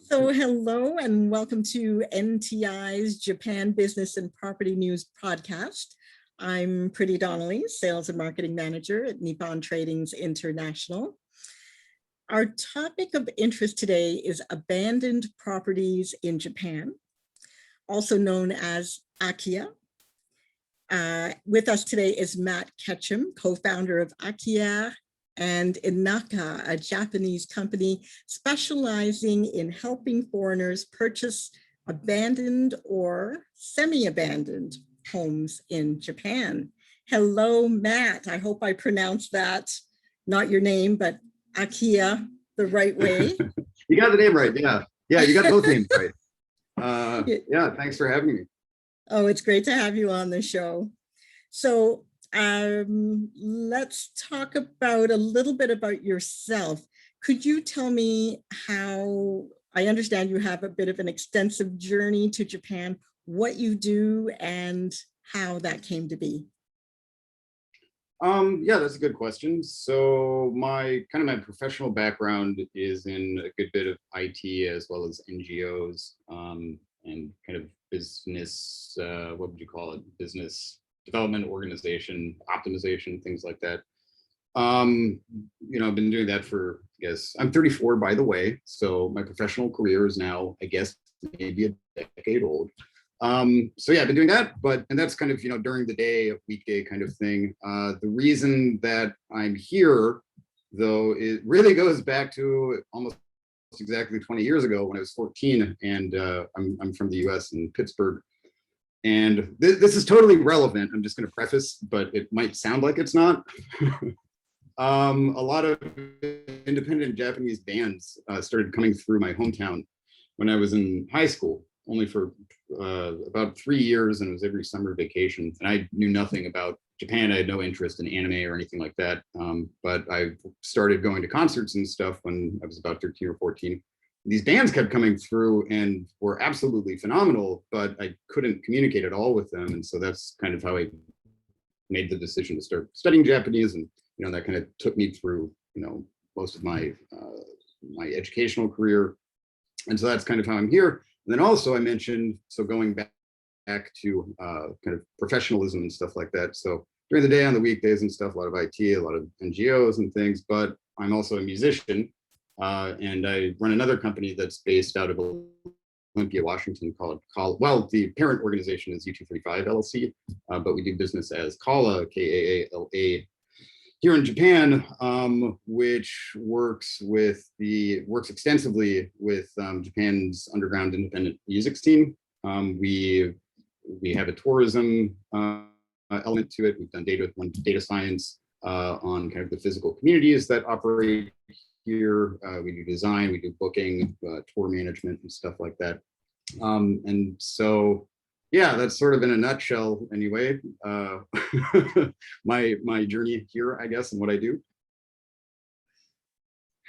So hello and welcome to NTI's Japan Business and Property News podcast. I'm Priti Donnelly, Sales and Marketing Manager at Nippon Tradings International. Our topic of interest today is abandoned properties in Japan, also known as Akiya. With us today is Matt Ketchum, co-founder of Akiya and Inaka, a Japanese company specializing in helping foreigners purchase abandoned or semi-abandoned homes in Japan. Hello, Matt. I hope I pronounced that, not your name, but Akiya the right way. You got the name right, yeah. Yeah, you got both names right. Yeah, thanks for having me. Oh, it's great to have you on the show. So let's talk about a little bit about yourself. Could you tell me how, I understand you have a bit of an extensive journey to Japan, what you do and how that came to be? Yeah, that's a good question. So my professional background is in a good bit of IT as well as NGOs and kind of business, what would you call it? Business development, organization, optimization, things like that. I've been doing that for, I guess, I'm 34, by the way. So my professional career is now, I guess, maybe a decade old. So yeah, I've been doing that, and that's kind of, during the day, a weekday kind of thing. The reason that I'm here, though, it really goes back to almost exactly 20 years ago when I was 14, and I'm from the US in Pittsburgh. And this is totally relevant. I'm just going to preface, but it might sound like it's not. A lot of independent Japanese bands started coming through my hometown when I was in high school, only for about 3 years, and it was every summer vacation. And I knew nothing about Japan. I had no interest in anime or anything like that. But I started going to concerts and stuff when I was about 13 or 14. These bands kept coming through and were absolutely phenomenal, but I couldn't communicate at all with them. And so that's kind of how I made the decision to start studying Japanese. And, that kind of took me through, most of my my educational career. And so that's kind of how I'm here. And then also I mentioned, so going back to kind of professionalism and stuff like that. So during the day, on the weekdays and stuff, a lot of IT, a lot of NGOs and things, but I'm also a musician. And I run another company that's based out of Olympia, Washington, called, the parent organization is U235 LLC, but we do business as Kala, Kaala, here in Japan, which works extensively with Japan's underground independent music scene. We have a tourism element to it. We've done data science on kind of the physical communities that operate here. We do design, we do booking, tour management and stuff like that. And so, yeah, that's sort of in a nutshell anyway, my journey here, I guess, and what I do.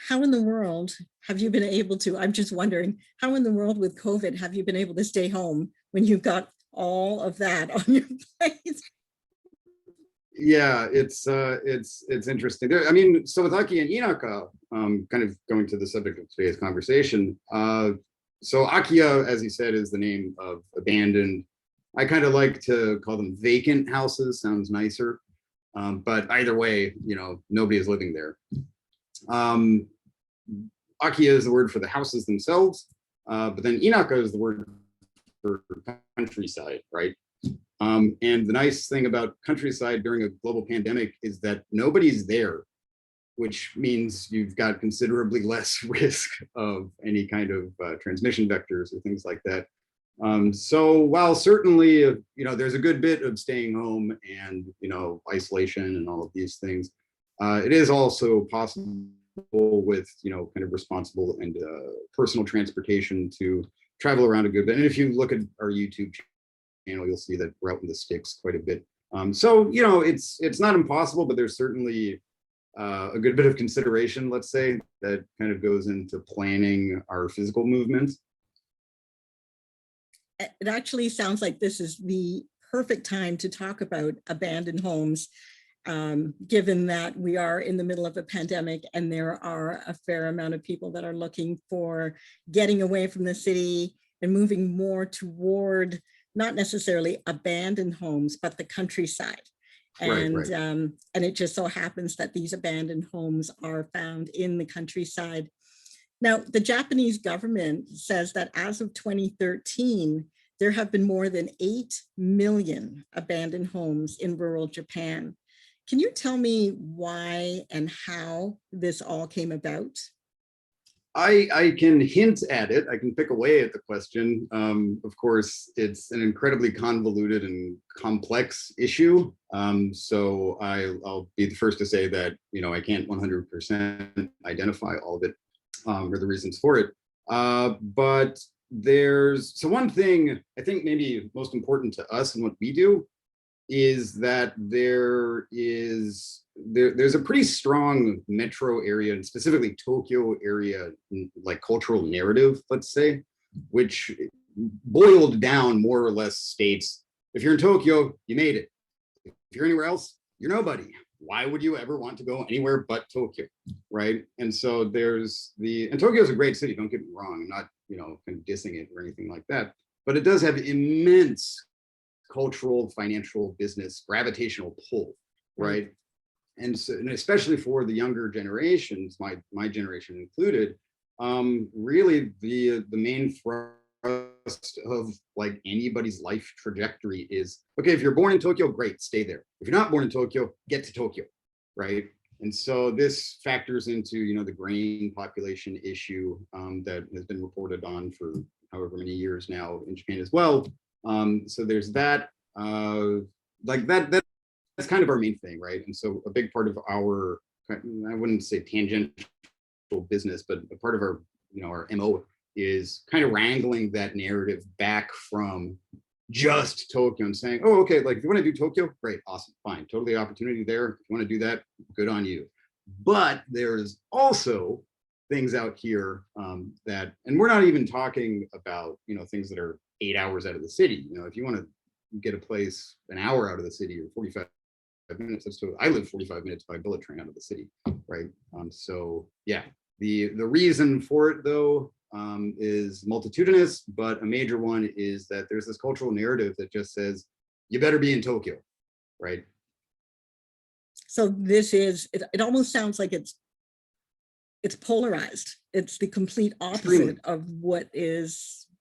How in the world have you been able to, I'm just wondering, how in the world with COVID have you been able to stay home when you've got all of that on your plate? Yeah, it's interesting. I mean, so with Akiya and Inaka, kind of going to the subject of today's conversation. So Akiya, as he said, is the name of abandoned. I kind of like to call them vacant houses. Sounds nicer, but either way, nobody is living there. Akiya is the word for the houses themselves, but then Inaka is the word for countryside, right? And the nice thing about countryside during a global pandemic is that nobody's there, which means you've got considerably less risk of any kind of transmission vectors or things like that. So while certainly, there's a good bit of staying home and, isolation and all of these things, it is also possible with, kind of responsible and personal transportation to travel around a good bit. And if you look at our YouTube channel, you'll see that we're out in the sticks quite a bit. So, it's not impossible, but there's certainly a good bit of consideration, let's say, that kind of goes into planning our physical movements. It actually sounds like this is the perfect time to talk about abandoned homes. given that we are in the middle of a pandemic and there are a fair amount of people that are looking for getting away from the city and moving more toward not necessarily abandoned homes, but the countryside. Right. And it just so happens that these abandoned homes are found in the countryside. Now, the Japanese government says that as of 2013, there have been more than 8 million abandoned homes in rural Japan. Can you tell me why and how this all came about? I can hint at it. I can pick away at the question. Of course, it's an incredibly convoluted and complex issue. So I'll be the first to say that, I can't 100% identify all of it or the reasons for it. But so one thing I think maybe most important to us and what we do is that there's a pretty strong metro area and specifically Tokyo area, like cultural narrative, let's say, which boiled down more or less states, if you're in Tokyo, you made it. If you're anywhere else, you're nobody. Why would you ever want to go anywhere but Tokyo, right? And so and Tokyo is a great city, don't get me wrong. I'm not, kind of dissing it or anything like that, but it does have immense cultural, financial, business, gravitational pull, right? And so, and especially for the younger generations, my generation included, really the main thrust of like anybody's life trajectory is, okay, if you're born in Tokyo, great, stay there. If you're not born in Tokyo, get to Tokyo, right? And so this factors into, the grain population issue that has been reported on for however many years now in Japan as well. So there's that, that's kind of our main thing, right? And so a big part of our, I wouldn't say tangential business, but a part of our, our MO is kind of wrangling that narrative back from just Tokyo and saying, oh, okay, like if you want to do Tokyo, great, awesome, fine, totally opportunity there. If you want to do that, good on you. But there's also things out here that, and we're not even talking about, things that are 8 hours out of the city. If you want to get a place an hour out of the city or 45 minutes, I live 45 minutes by bullet train out of the city, right? So yeah, the reason for it though is multitudinous, but a major one is that there's this cultural narrative that just says you better be in Tokyo, right? So this is, it almost sounds like it's polarized. It's the complete opposite of what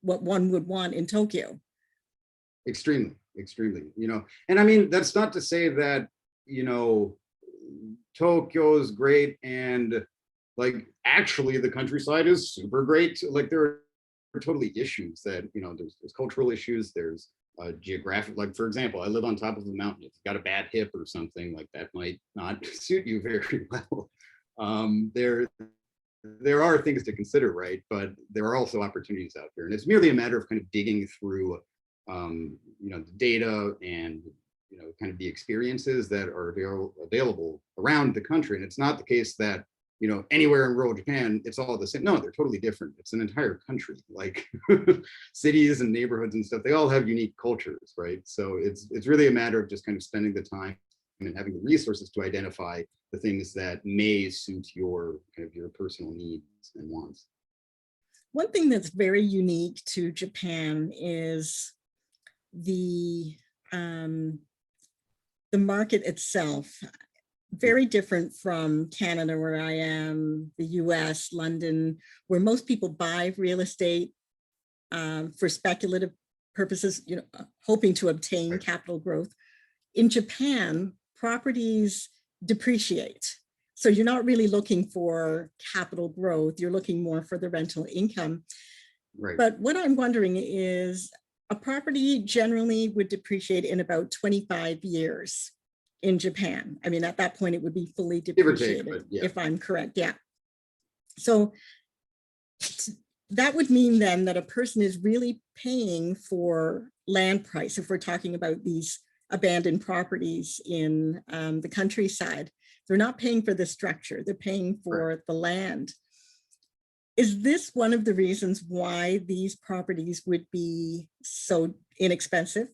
one would want in Tokyo. Extremely. And I mean, that's not to say that, Tokyo is great and like actually the countryside is super great. Like there are totally issues that, there's cultural issues, there's geographic, like for example, I live on top of a mountain. If you've got a bad hip or something, like that might not suit you very well. There are things to consider, right? But there are also opportunities out there. And it's merely a matter of kind of digging through, the data and, kind of the experiences that are available around the country. And it's not the case that, anywhere in rural Japan, it's all the same. No, they're totally different. It's an entire country, like cities and neighborhoods and stuff. They all have unique cultures, right? So it's really a matter of just kind of spending the time and having the resources to identify the things that may suit your kind of your personal needs and wants. One thing that's very unique to Japan is the market itself. Very different from Canada, where I am, the US, London, where most people buy real estate for speculative purposes, hoping to obtain capital growth. In Japan, properties depreciate. So you're not really looking for capital growth, you're looking more for the rental income. Right. But what I'm wondering is, a property generally would depreciate in about 25 years in Japan. I mean, at that point, it would be fully depreciated, if I'm correct. Yeah. So that would mean then that a person is really paying for land price, if we're talking about these abandoned properties in the countryside. They're not paying for the structure, they're paying for the land. Is this one of the reasons why these properties would be so inexpensive?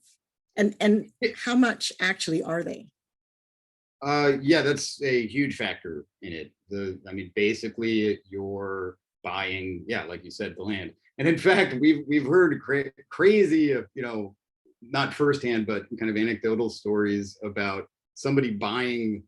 And how much actually are they? Yeah, that's a huge factor in it. I mean, basically, you're buying, yeah, like you said, the land. And in fact, we've heard crazy, not firsthand, but kind of anecdotal stories about somebody buying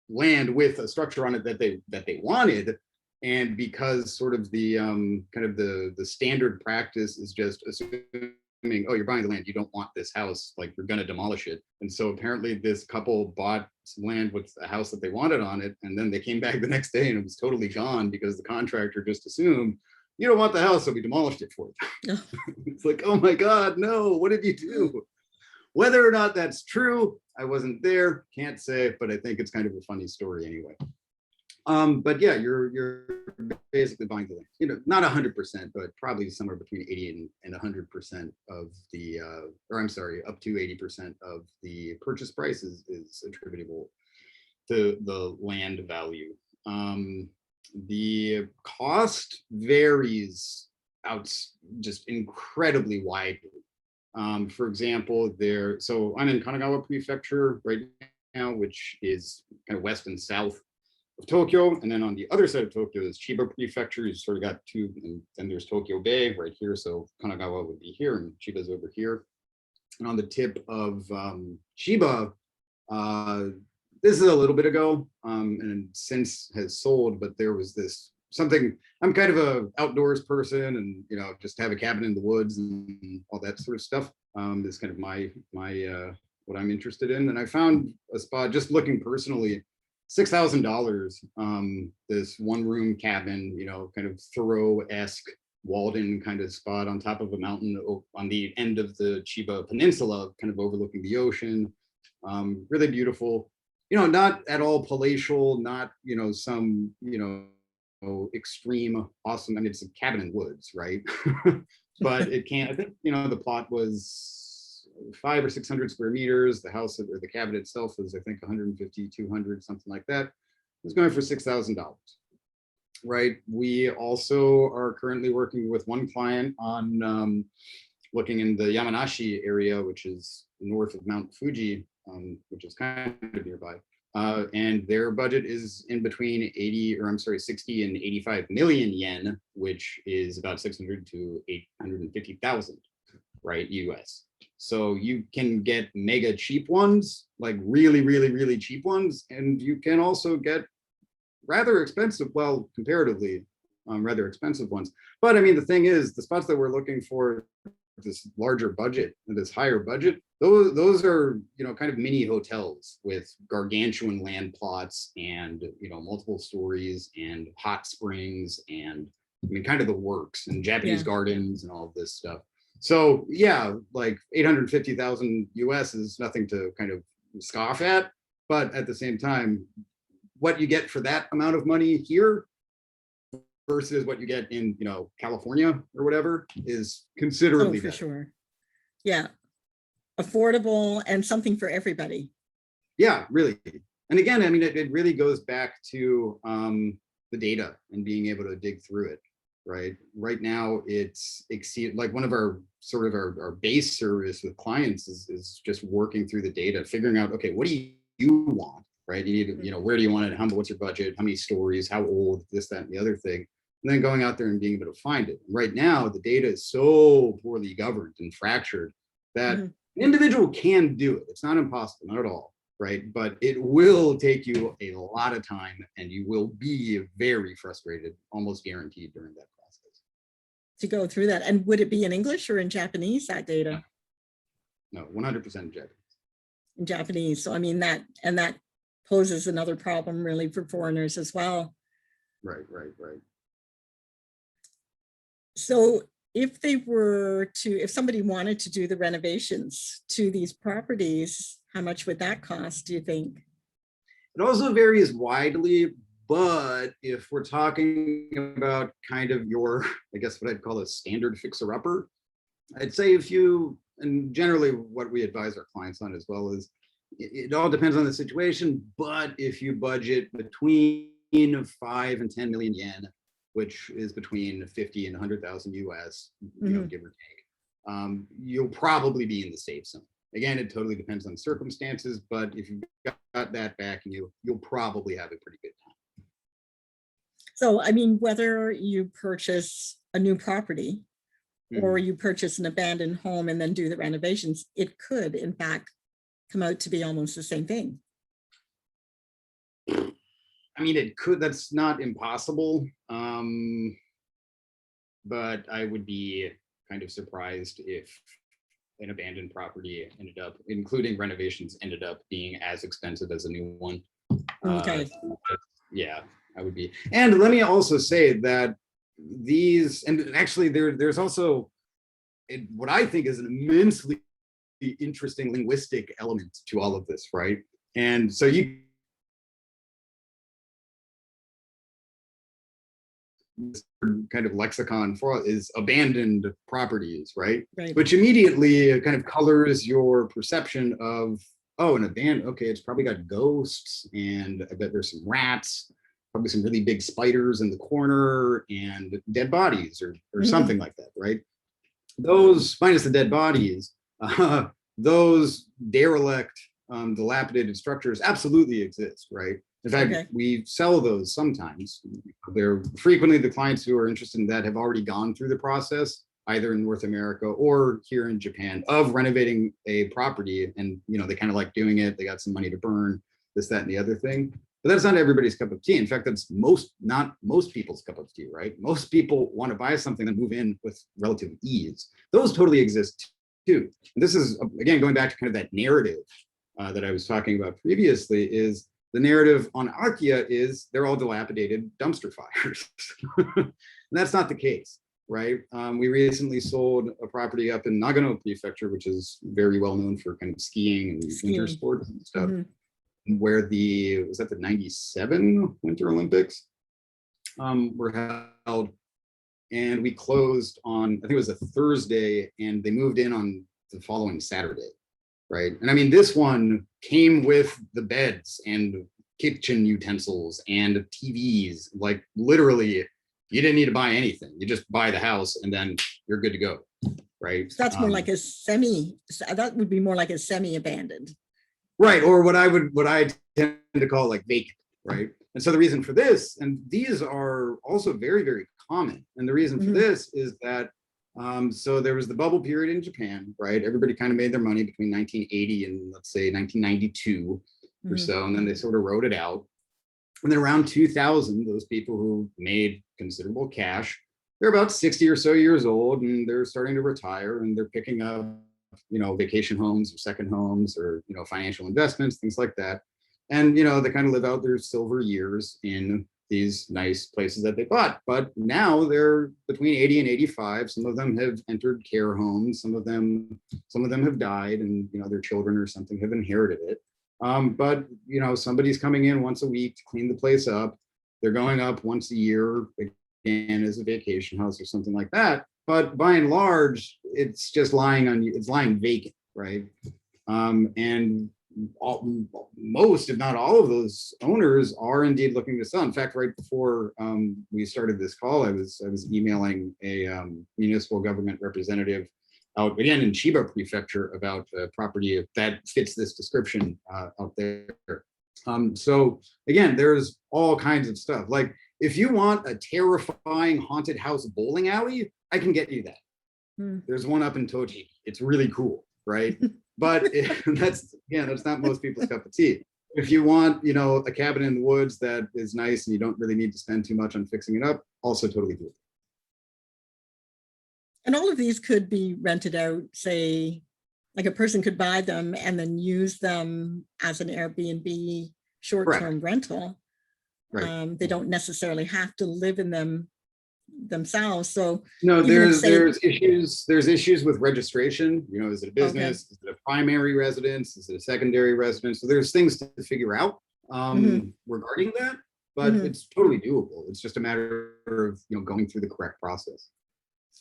land with a structure on it that they wanted, and because sort of the kind of the standard practice is just assuming, oh, you're buying the land, you don't want this house, like you're going to demolish it. And so apparently this couple bought some land with a house that they wanted on it, and then they came back the next day and it was totally gone because the contractor just assumed, you don't want the house, so we demolished it for you. It's like, oh my God, no, what did you do? Whether or not that's true, I wasn't there, can't say, but I think it's kind of a funny story anyway. But yeah, you're basically buying the land, not 100%, but probably somewhere between 80 and 100% of the, or I'm sorry, up to 80% of the purchase price is attributable to the land value. The cost varies out just incredibly widely. For example, so I'm in Kanagawa Prefecture right now, which is kind of west and south of Tokyo. And then on the other side of Tokyo is Chiba Prefecture. You sort of got two, and then there's Tokyo Bay right here. So Kanagawa would be here and Chiba's over here. And on the tip of Chiba, this is a little bit ago, and since has sold, but there was something, I'm kind of a outdoors person, and just have a cabin in the woods and all that sort of stuff. Is kind of my what I'm interested in. And I found a spot just looking personally, $6,000, this one room cabin, kind of Thoreau-esque walled-in kind of spot on top of a mountain on the end of the Chiba Peninsula, kind of overlooking the ocean. Really beautiful, not at all palatial, not, some, extreme awesome. I mean, it's a cabin in woods, right? But it can't, I think, the plot was 500 or 600 square meters. The house or the cabin itself was, I think, 150, 200, something like that. It was going for $6,000. Right. We also are currently working with one client on looking in the Yamanashi area, which is north of Mount Fuji, which is kind of nearby. And their budget is in between 60 and 85 million yen, which is about 600 to 850,000, right, US. So you can get mega cheap ones, like really, really, really cheap ones, and you can also get rather expensive, well, comparatively, rather expensive ones. But I mean, the thing is, the spots that we're looking for, this larger budget and this higher budget, those are, kind of mini hotels with gargantuan land plots and, multiple stories and hot springs and, I mean, kind of the works, and Japanese gardens and all of this stuff. So yeah, like 850,000 US is nothing to kind of scoff at, but at the same time, what you get for that amount of money here versus what you get in, California or whatever is considerably for better. Sure. Yeah. Affordable and something for everybody. Yeah, really. And again, I mean, it really goes back to the data and being able to dig through it, right? Right now, it's like one of our sort of our base service with clients is just working through the data, figuring out, okay, what do you want? Right? You need to, where do you want it? What's your budget? How many stories? How old? This, that, and the other thing. And then going out there and being able to find it. Right now, the data is so poorly governed and fractured that an individual can do it. It's not impossible, not at all, right? But it will take you a lot of time, and you will be very frustrated, almost guaranteed, during that process. To go through that. And would it be in English or in Japanese, that data? No, 100% Japanese. In Japanese. So I mean, that poses another problem really for foreigners as well. Right. So if somebody wanted to do the renovations to these properties, how much would that cost, do you think? It also varies widely, but if we're talking about kind of your, I guess what I'd call a standard fixer-upper, I'd say and generally what we advise our clients on as well is, it all depends on the situation, but if you budget between 5 and 10 million yen, which is between 50 and 100,000 US, give or take, you'll probably be in the safe zone. Again, it totally depends on circumstances, but if you've got that backing you, you'll probably have a pretty good time. So, I mean, whether you purchase a new property or you purchase an abandoned home and then do the renovations, it could, in fact, come out to be almost the same thing. I mean, it could, that's not impossible. But I would be kind of surprised if an abandoned property ended up, including renovations, ended up being as expensive as a new one. Okay. Yeah, I would be. And let me also say that these, and actually there's also what I think is an immensely interesting linguistic element to all of this, right? And so you kind of lexicon for is abandoned properties, right? Right. Which immediately kind of colors your perception of, oh, an abandoned, okay, it's probably got ghosts, and I bet there's some rats, probably some really big spiders in the corner, and dead bodies or something like that, right? Those, minus the dead bodies, those derelict, dilapidated structures absolutely exist, right? In fact, we sell those sometimes. They're frequently the clients who are interested in that have already gone through the process, either in North America or here in Japan, of renovating a property. And, you know, they kind of like doing it. They got some money to burn, this, that, and the other thing. But that's not everybody's cup of tea. In fact, that's not most people's cup of tea, right? Most people want to buy something and move in with relative ease. Those totally exist too. And this is, again, going back to kind of that narrative that I was talking about previously, is the narrative on Akiya is they're all dilapidated dumpster fires. And that's not the case, right? We recently sold a property up in Nagano Prefecture, which is very well known for kind of skiing and winter sports and stuff, where was that the 97 Winter Olympics were held. And we closed on, I think it was a Thursday, and they moved in on the following Saturday. Right. And I mean, this one came with the beds and kitchen utensils and TVs. Like literally, you didn't need to buy anything. You just buy the house and then you're good to go. Right. So that's more like a that would be more like a semi-abandoned. Right. Or what I tend to call like vacant. Right. And so the reason for this, and these are also very, very common. And the reason for this is that so there was the bubble period in Japan, right? Everybody kind of made their money between 1980 and let's say 1992 or so, and then they sort of wrote it out. And then around 2000, those people who made considerable cash, they're about 60 or so years old, and they're starting to retire, and they're picking up, you know, vacation homes or second homes or, you know, financial investments, things like that. And, you know, they kind of live out their silver years in these nice places that they bought. But now they're between 80 and 85. Some of them have entered care homes. Some of them have died, and, you know, their children or something have inherited it. But, you know, somebody's coming in once a week to clean the place up. They're going up once a year, again, as a vacation house or something like that. But by and large, it's just lying vacant, right? And most, if not all of those owners are indeed looking to sell. In fact, right before we started this call, I was emailing a municipal government representative out again in Chiba Prefecture about a property that fits this description out there. So again, there's all kinds of stuff. Like if you want a terrifying haunted house bowling alley, I can get you that. There's one up in Toji. It's really cool, right? But that's not most people's cup of tea. If you want, you know, a cabin in the woods that is nice and you don't really need to spend too much on fixing it up, also totally doable. And all of these could be rented out, say, like a person could buy them and then use them as an Airbnb short-term rental. Right. They don't necessarily have to live in them themselves. So no, there's issues with registration. You know, is it a business? Is it a primary residence? Is it a secondary residence? So there's things to figure out regarding that, but it's totally doable. It's just a matter of, you know, going through the correct process.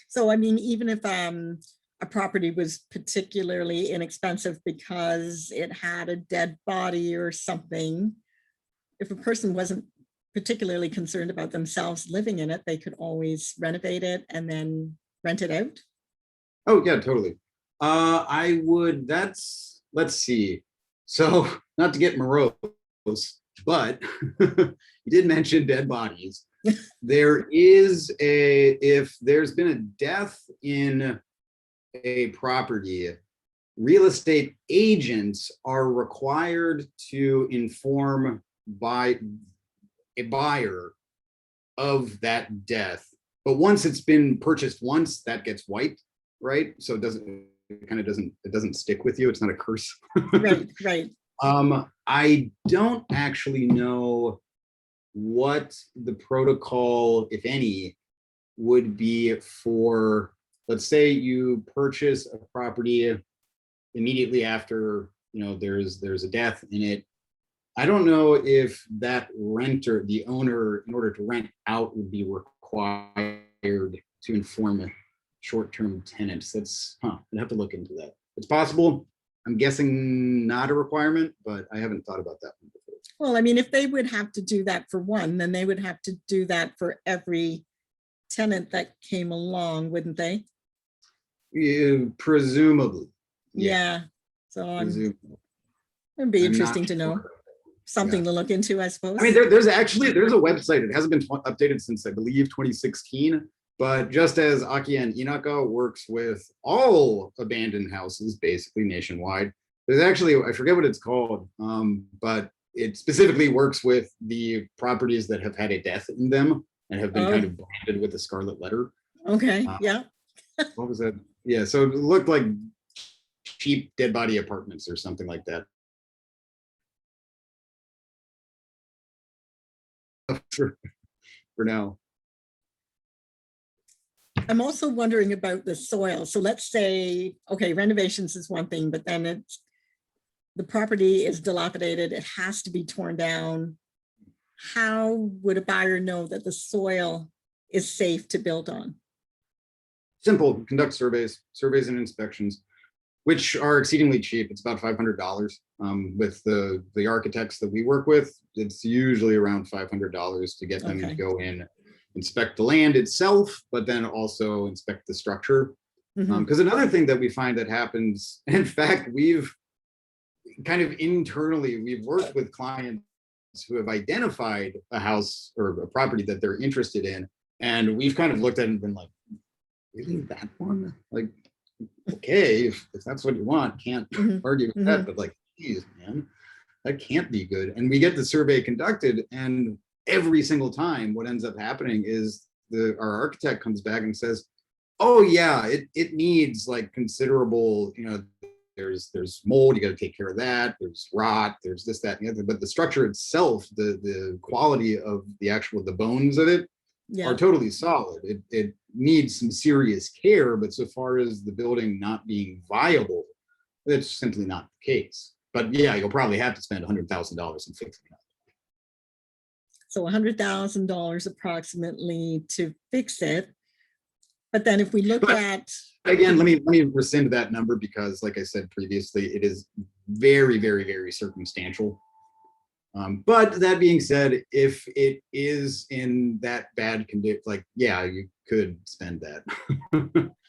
So I mean, even if a property was particularly inexpensive because it had a dead body or something, if a person wasn't particularly concerned about themselves living in it, they could always renovate it and then rent it out. Oh yeah, totally. I would, that's let's see. So not to get morose, but you did mention dead bodies. There is if there's been a death in a property, real estate agents are required to inform by a buyer of that death. But once it's been purchased once, that gets wiped, right? So it doesn't stick with you. It's not a curse. Right, right. I don't actually know what the protocol, if any, would be for, let's say you purchase a property immediately after, there's a death in it. I don't know if that renter, the owner, in order to rent out, would be required to inform short-term tenants. I'd have to look into that. It's possible. I'm guessing not a requirement, but I haven't thought about that one before. Well, I mean, if they would have to do that for one, then they would have to do that for every tenant that came along, wouldn't they? Yeah, presumably. Yeah. So Presumably. it'd be I'm interesting not to know. sure. Something to look into, I suppose. I mean, there's a website. It hasn't been updated since, I believe, 2016. But just as Akiya and Inaka works with all abandoned houses, basically nationwide, there's actually, I forget what it's called, but it specifically works with the properties that have had a death in them and have been kind of branded with the scarlet letter. Okay, yeah. What was that? Yeah, so it looked like cheap dead body apartments or something like that. For now. I'm also wondering about the soil. So let's say, okay, renovations is one thing, but then the property is dilapidated. It has to be torn down. How would a buyer know that the soil is safe to build on? Simple, conduct surveys and inspections, which are exceedingly cheap. It's about $500. With the architects that we work with, it's usually around $500 to get them to go in, inspect the land itself, but then also inspect the structure. Because another thing that we find that happens, in fact, we've kind of internally, we've worked with clients who have identified a house or a property that they're interested in, and we've kind of looked at it and been like, really, that one? Like, okay, if that's what you want, can't argue with that, but like, geez, man, that can't be good. And we get the survey conducted, and every single time what ends up happening is our architect comes back and says, oh yeah, it needs like considerable, there's mold, you got to take care of that, there's rot, there's this, that, and the other, but the structure itself, the quality of the bones of it are totally solid. It needs some serious care, but so far as the building not being viable, that's simply not the case. But yeah, you'll probably have to spend $100,000 in fixing it. So $100,000 approximately to fix it. But then if we look at, again, let me rescind that number, because like I said previously, it is very, very, very circumstantial. But that being said, if it is in that bad condition, like, yeah, you could spend that.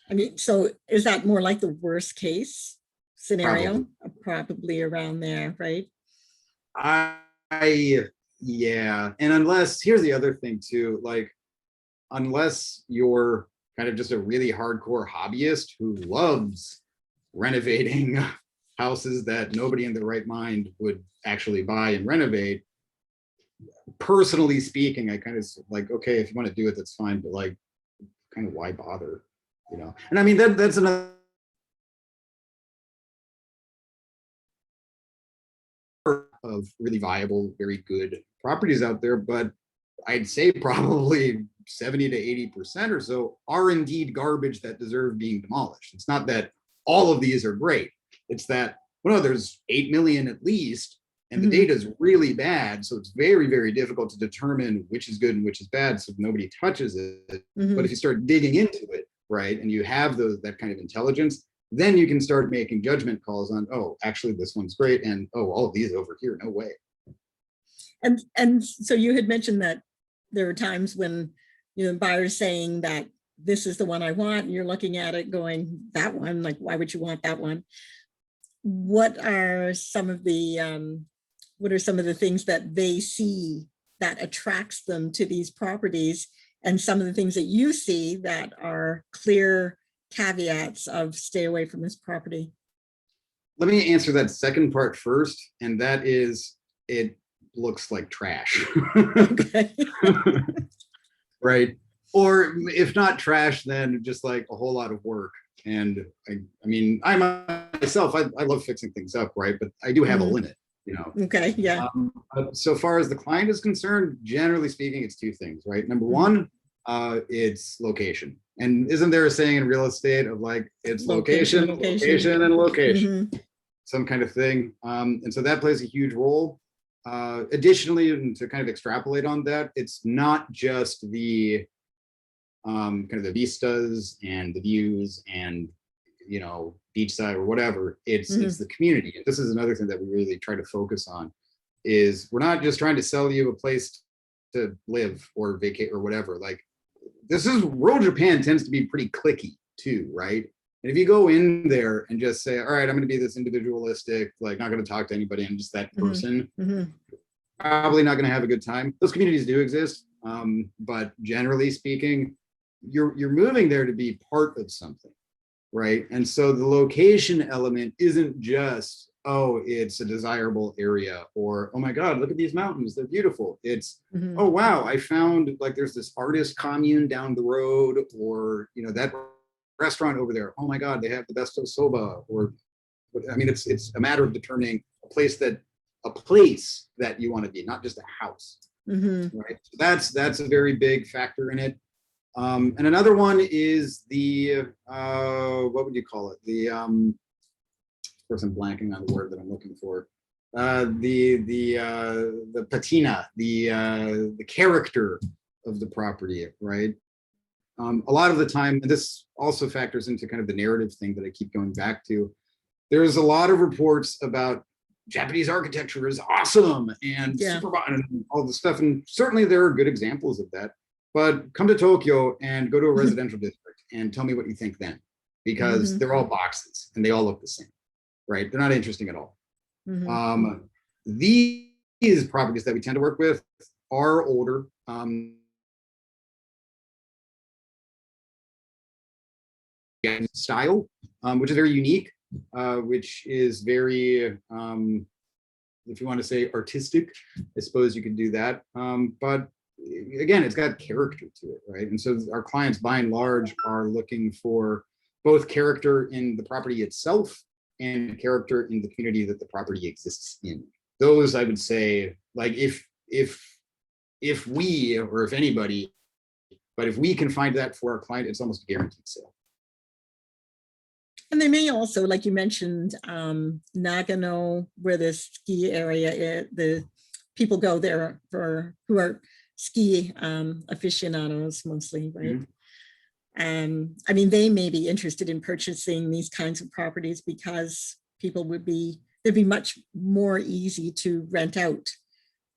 I mean, so is that more like the worst case scenario? Probably around there, right? Yeah. And unless, here's the other thing too, like, unless you're kind of just a really hardcore hobbyist who loves renovating houses that nobody in their right mind would actually buy and renovate, personally speaking, I kind of like, okay, if you want to do it, that's fine, but like, kind of why bother, And I mean, that's another of really viable, very good properties out there, but I'd say probably 70 to 80% or so are indeed garbage that deserve being demolished. It's not that all of these are great. It's that, well, no, there's 8 million at least, and the data is really bad. So it's very, very difficult to determine which is good and which is bad, so nobody touches it. But if you start digging into it, right, and you have that kind of intelligence, then you can start making judgment calls on, oh, actually this one's great, and oh, all of these over here, no way. And so you had mentioned that there are times when buyers saying that this is the one I want, and you're looking at it going, that one, like, why would you want that one? what are some of the things that they see that attracts them to these properties, and some of the things that you see that are clear caveats of stay away from this property? Let me answer that second part first, and that is, it looks like trash. Okay. Right? Or if not trash, then just like a whole lot of work. And I mean, I myself, I love fixing things up, right? But I do have a limit, you know. Okay, yeah. So far as the client is concerned, generally speaking, it's two things, right? Number one, it's location. And isn't there a saying in real estate of like, it's location, location, and location, some kind of thing. And so that plays a huge role. Additionally, and to kind of extrapolate on that, it's not just the kind of the vistas and the views and, you know, beachside or whatever. It's the community. And this is another thing that we really try to focus on, is we're not just trying to sell you a place to live or vacate or whatever. Like, this is, rural Japan tends to be pretty cliquey too, right? And if you go in there and just say, all right, I'm going to be this individualistic, like not going to talk to anybody, and just that person, probably not going to have a good time. Those communities do exist, but generally speaking, you're moving there to be part of something, right? And so the location element isn't just, oh, it's a desirable area, or, oh my God, look at these mountains, they're beautiful. It's, oh wow, I found like there's this artist commune down the road, or, you know, that restaurant over there, oh my God, they have the best of soba. Or, I mean, it's a matter of determining a place that you want to be, not just a house, right? So that's a very big factor in it. And another one is the what would you call it? The of course I'm blanking on the word that I'm looking for. The patina, the character of the property, right? A lot of the time, and this also factors into kind of the narrative thing that I keep going back to. There's a lot of reports about Japanese architecture is awesome and super and all the stuff, and certainly there are good examples of that. But come to Tokyo and go to a residential district and tell me what you think then, because they're all boxes and they all look the same, right? They're not interesting at all. These properties that we tend to work with are older. Style, which is very unique, which is very, if you want to say artistic, I suppose you could do that. But again, it's got character to it, right? And so our clients, by and large, are looking for both character in the property itself and character in the community that the property exists in. Those, I would say, like if we, or if anybody, but if we can find that for our client, it's almost a guaranteed sale. And they may also, like you mentioned, Nagano, where the ski area is, the people go there for who are ski aficionados mostly, right? I mean, they may be interested in purchasing these kinds of properties because people they'd be much more easy to rent out,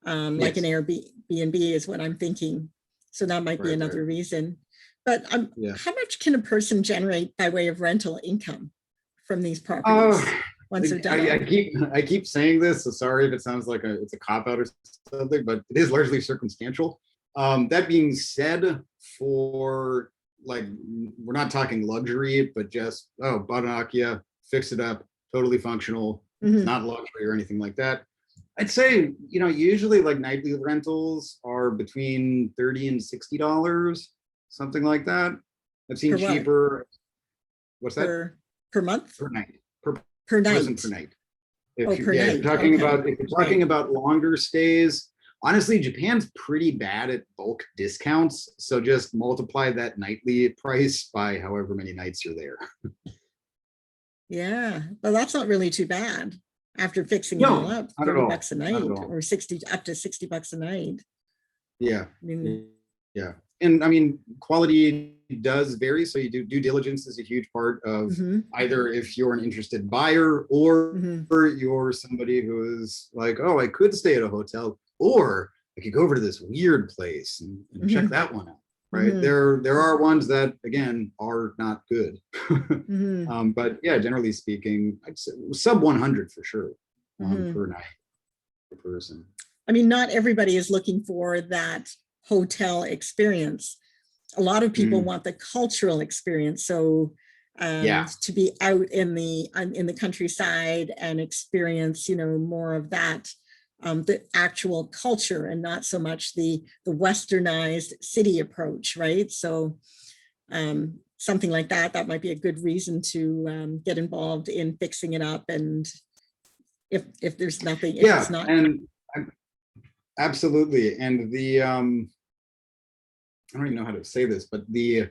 like an Airbnb is what I'm thinking. So that might be another reason. But how much can a person generate by way of rental income from these properties once they're done? I keep saying this, so sorry if it sounds like it's a cop-out or something, but it is largely circumstantial. That being said, for like, we're not talking luxury, but just, bought an Akiya, fix it up, totally functional, not luxury or anything like that. I'd say, you know, usually like nightly rentals are between $30 and $60, something like that. I've seen cheaper. What's that? Per month? Per night. Per night. Per night. If you're talking about longer stays, honestly, Japan's pretty bad at bulk discounts. So just multiply that nightly price by however many nights you're there. Yeah, well, that's not really too bad after fixing it all up. $30 a night, or up to $60 a night. Yeah. I mean, yeah. And I mean, quality does vary. So you do due diligence is a huge part of either if you're an interested buyer or you're somebody who is like, oh, I could stay at a hotel, or I could go over to this weird place and check that one out. right? Mhm. There are ones that again are not good. Mhm. But yeah, generally speaking, I'd say sub 100 for sure Mhm. per night per person. I mean, not everybody is looking for that hotel experience. A lot of people Mm, want the cultural experience. So yeah, to be out in the countryside and experience, more of that, the actual culture and not so much the westernized city approach, right? So something like that might be a good reason to get involved in fixing it up. And if there's nothing, if it's yeah, not. and absolutely. And the I don't even know how to say this, but the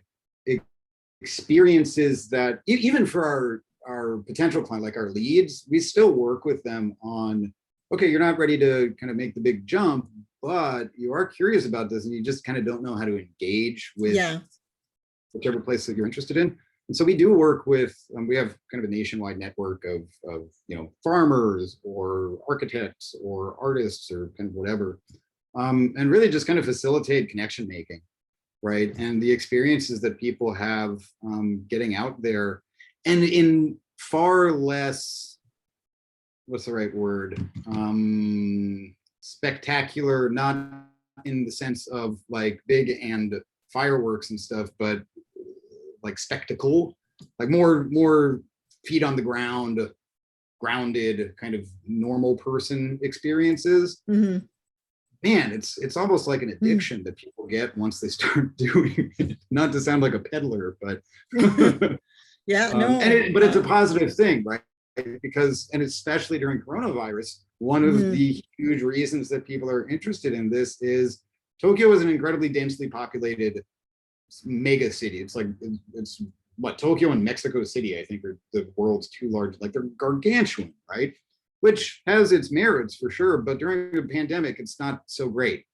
experiences that even for our potential client, like our leads, we still work with them on, okay, you're not ready to kind of make the big jump, but you are curious about this and you just kind of don't know how to engage with Yeah. whichever place that you're interested in. And so we do work with, we have kind of a nationwide network of farmers or architects or artists or kind of whatever, and really just kind of facilitate connection making, right? And the experiences that people have getting out there, and in far less, what's the right word? Spectacular, not in the sense of like big and fireworks and stuff, but like spectacle, like more feet on the ground, grounded, kind of normal person experiences. Mhm. Man, it's almost like an Mm. addiction that people get once they start doing it. Not to sound like a peddler, but Yeah, no. but it's a positive thing, right? Because, and especially during coronavirus, one of Mhm. the huge reasons that people are interested in this is Tokyo is an incredibly densely populated mega city. It's like it's what Tokyo and Mexico City, I think, are the world's two large, like they're gargantuan, right? Which has its merits for sure, but during a pandemic, it's not so great,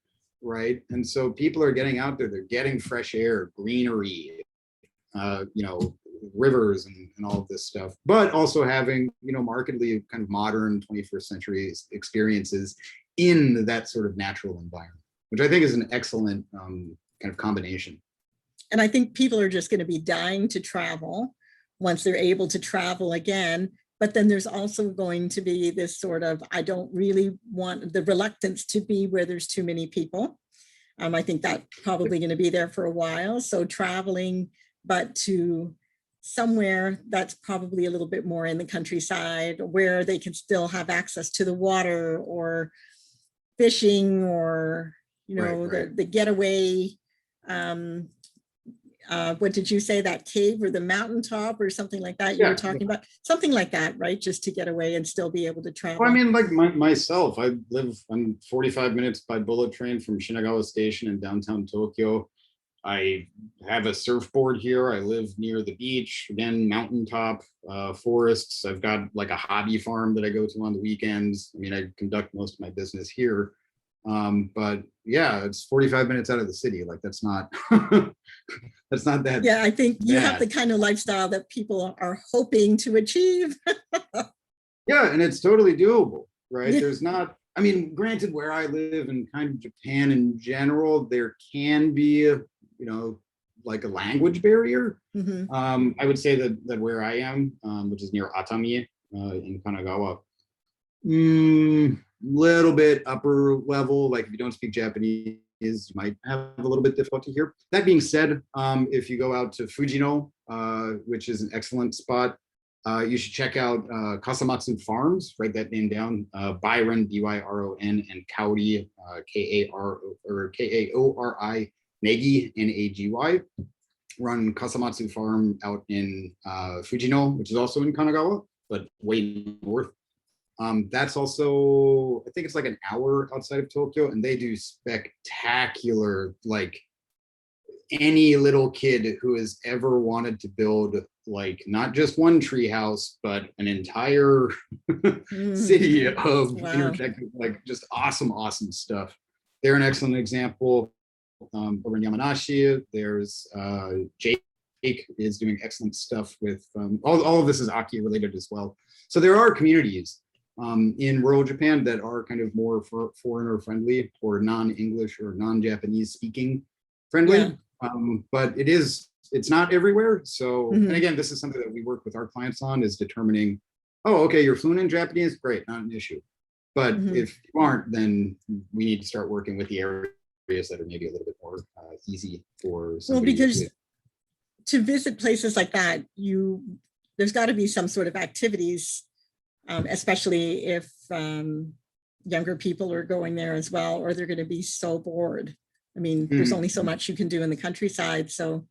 right? And so people are getting out there, they're getting fresh air, greenery, rivers and all of this stuff, but also having, markedly kind of modern 21st century experiences in that sort of natural environment, which I think is an excellent kind of combination. And I think people are just going to be dying to travel once they're able to travel again. But then there's also going to be this sort of, I don't really want the reluctance to be where there's too many people. I think that's probably going to be there for a while. So traveling, but to somewhere that's probably a little bit more in the countryside where they can still have access to the water or fishing or, Right, right. the getaway. Um, what did you say, that cave or the mountaintop or something like that you were Yeah. talking about? Something like that, right? Just to get away and still be able to Well, I travel. mean, like myself, I'm 45 minutes by bullet train from Shinagawa Station in downtown Tokyo. I have a surfboard here. I live near the beach, again, mountaintop, forests. I've got like a hobby farm that I go to on the weekends. I mean, I conduct most of my business here. But yeah, it's 45 minutes out of the city. Like that's not that's not that Yeah, I think you have the bad. kind of lifestyle that people are hoping to achieve. Yeah, and it's totally doable, right? Yeah. There's not, I mean, granted, where I live and kind of Japan in general, there can be like a language barrier. Mhm. I would say that where I am, which is near Atami in Kanagawa, little bit upper level. Like if you don't speak Japanese, you might have a little bit difficulty here. That being said, if you go out to Fujino, which is an excellent spot, you should check out Kasamatsu Farms. Write that name down. Byron, Byron, and Kaori, Kaori, Negi, Nagy. Run Kasamatsu Farm out in Fujino, which is also in Kanagawa, but way north. That's also, I think it's like an hour outside of Tokyo, and they do spectacular, like any little kid who has ever wanted to build like not just one tree house, but an entire Mm. city of Wow. interconnected, like just awesome stuff. They're an excellent example. Over in Yamanashi, there's Jake is doing excellent stuff with all of this is Akiya related as well. So there are communities in rural Japan that are kind of more foreigner friendly or non-English or non-Japanese speaking Yeah. friendly. But it's not everywhere. So, Mhm. and again, this is something that we work with our clients on, is determining, oh, okay, you're fluent in Japanese, great, not an issue. But Mhm. if you aren't, then we need to start working with the areas that are maybe a little bit more easy for Well, somebody because with. to visit places like that, there's got to be some sort of activities, especially if younger people are going there as well, or they're going to be so bored. I mean, there's only so much you can do in the countryside, so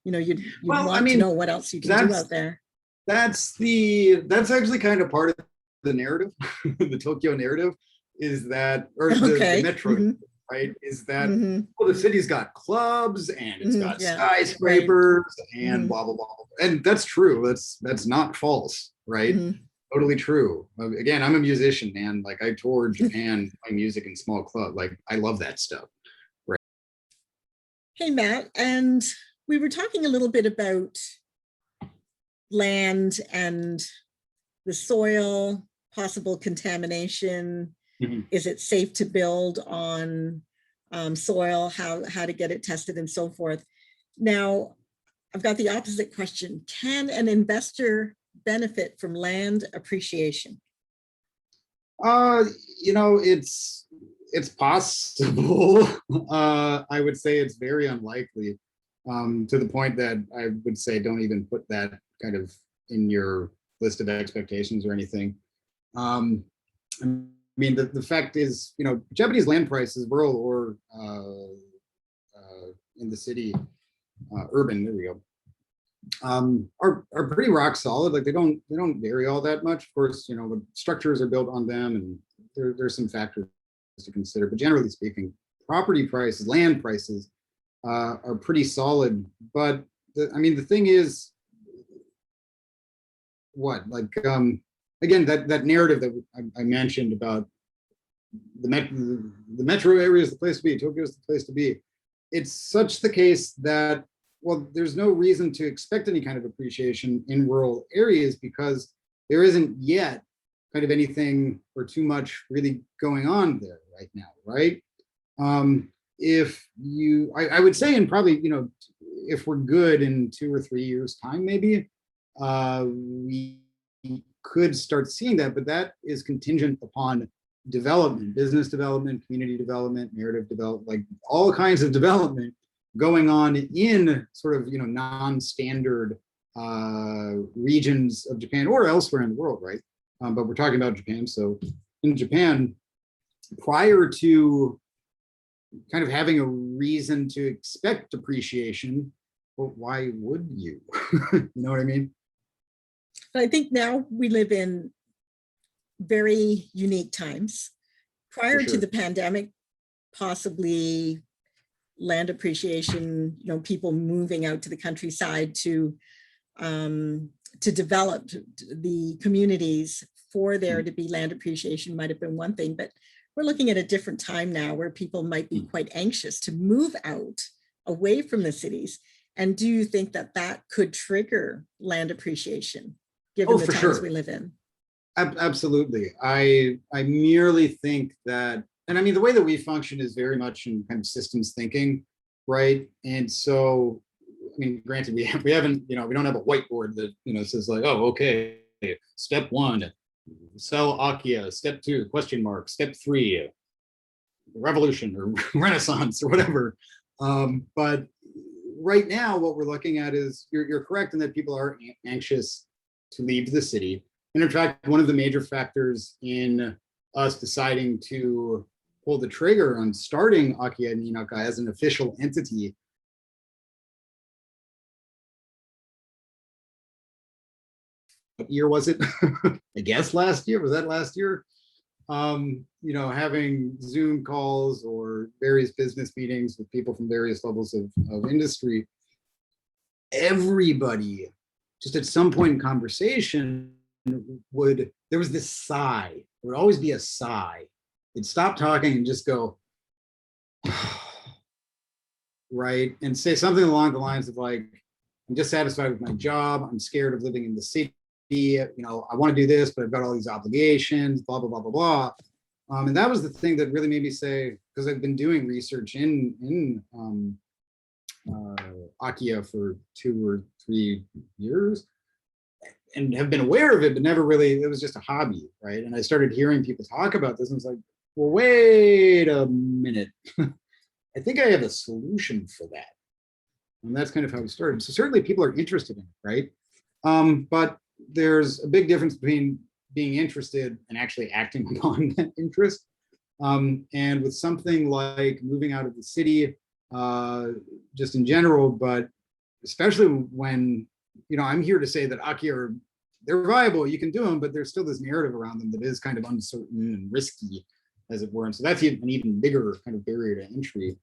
you'd Well, I want to mean, know what else you can do out there. that's actually kind of part of the narrative, the Tokyo narrative, is that, or the Okay. metro, Hmm. right? Is that, Hmm. well, the city's got clubs and it's got Yeah. skyscrapers and Hmm. blah blah blah, and that's true. That's not false, right? Hmm. Totally true. Again, I'm a musician, man. Like, I toured Japan playing music in small club. Like, I love that stuff. Right. Hey, Matt, and we were talking a little bit about land and the soil, possible contamination. Mhm. Is it safe to build on soil? How to get it tested and so forth. Now, I've got the opposite question. Can an investor benefit from land appreciation? Uh, it's possible. I would say it's very unlikely. To the point that I would say don't even put that kind of in your list of expectations or anything. I mean, the fact is, Japanese land prices, rural or in the city, urban, there we go, are pretty rock solid. Like, they don't vary all that much. Of course, the structures are built on them, and there's some factors to consider. But generally speaking, property prices, land prices, are pretty solid. But the thing is, what, like, again, that narrative that I mentioned about the metro area is the place to be, Tokyo is the place to be. It's such the case that, well, there's no reason to expect any kind of appreciation in rural areas, because there isn't yet kind of anything or too much really going on there right now, right? If you, I would say, in probably, if we're good in 2 or 3 years time, maybe, we could start seeing that, but that is contingent upon development, business development, community development, narrative development, like all kinds of development going on in sort of, non-standard regions of Japan or elsewhere in the world, right? But we're talking about Japan. So in Japan, prior to kind of having a reason to expect appreciation, well, why would you? You know what I mean? But I think now we live in very unique times. Prior to Sure. the pandemic, possibly land appreciation, people moving out to the countryside to develop the communities for there to be land appreciation might have been one thing, but we're looking at a different time now where people might be quite anxious to move out away from the cities. And do you think that that could trigger land appreciation given the for times sure. we live in? Absolutely. I merely think that, and I mean, the way that we function is very much in kind of systems thinking, right? And so, I mean, granted, we haven't, we don't have a whiteboard that, says like, oh, okay, step 1, sell Akiya, step 2, question mark, step 3, revolution or renaissance or whatever. But right now, what we're looking at is, you're correct in that people are anxious to leave the city. And in fact, one of the major factors in us deciding to pull the trigger on starting Akiya and Inaka as an official entity, what year was it? I guess last year. Was that last year? Having Zoom calls or various business meetings with people from various levels of industry, everybody just at some point in conversation there was this sigh. There would always be a sigh. They'd stop talking and just go, right? And say something along the lines of like, I'm dissatisfied with my job. I'm scared of living in the city. I want to do this, but I've got all these obligations, blah, blah, blah, blah, blah. And that was the thing that really made me say, because I've been doing research in Akiya for 2 or 3 years and have been aware of it, but never really, it was just a hobby, right? And I started hearing people talk about this and was like, well, wait a minute. I think I have a solution for that. And that's kind of how we started. So certainly people are interested in it, right? But there's a big difference between being interested and actually acting upon that interest. And with something like moving out of the city, just in general, but especially when, I'm here to say that Akiya they're viable, you can do them, but there's still this narrative around them that is kind of uncertain and risky, as it were. And so that's an even bigger kind of barrier to entry.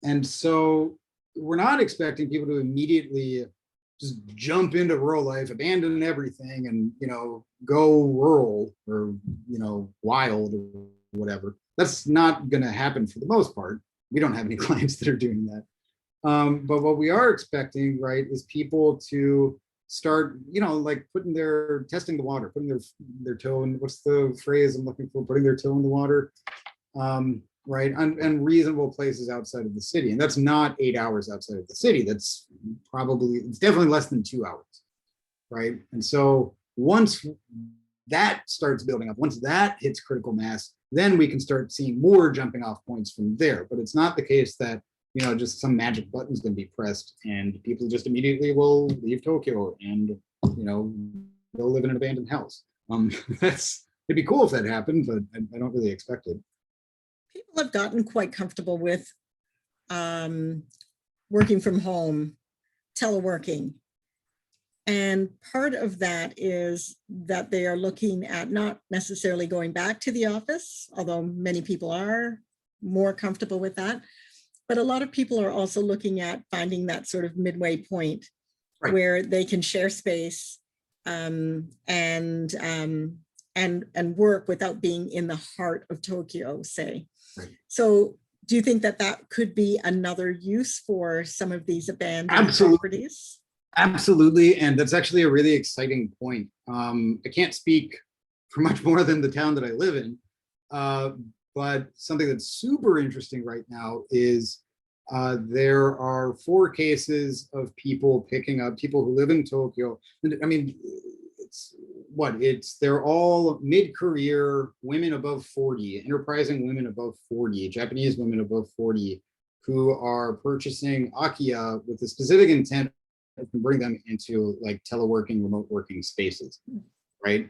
And so we're not expecting people to immediately just jump into rural life, abandon everything, and go rural or wild or whatever. That's not going to happen for the most part. We don't have any clients that are doing that. But what we are expecting, right, is people to start, like testing the water, putting their toe in, what's the phrase I'm looking for? Putting their toe in the water, right, and reasonable places outside of the city. And that's not 8 hours outside of the city. It's definitely less than 2 hours, right? And so once that starts building up, once that hits critical mass, then we can start seeing more jumping off points from there. But it's not the case that just some magic button's going to be pressed and people just immediately will leave Tokyo and they'll live in an abandoned house. It'd be cool if that happened, but I don't really expect it. People have gotten quite comfortable with working from home, teleworking. And part of that is that they are looking at not necessarily going back to the office, although many people are more comfortable with that. But a lot of people are also looking at finding that sort of midway point, right, where they can share space and work without being in the heart of Tokyo, say. Right. So do you think that that could be another use for some of these abandoned properties? Absolutely. And that's actually a really exciting point. I can't speak for much more than the town that I live in. But something that's super interesting right now is there are 4 cases of people who live in Tokyo. I mean, they're all mid-career women above 40, enterprising women above 40, Japanese women above 40, who are purchasing Akiya with the specific intent of bring them into like teleworking, remote working spaces, right?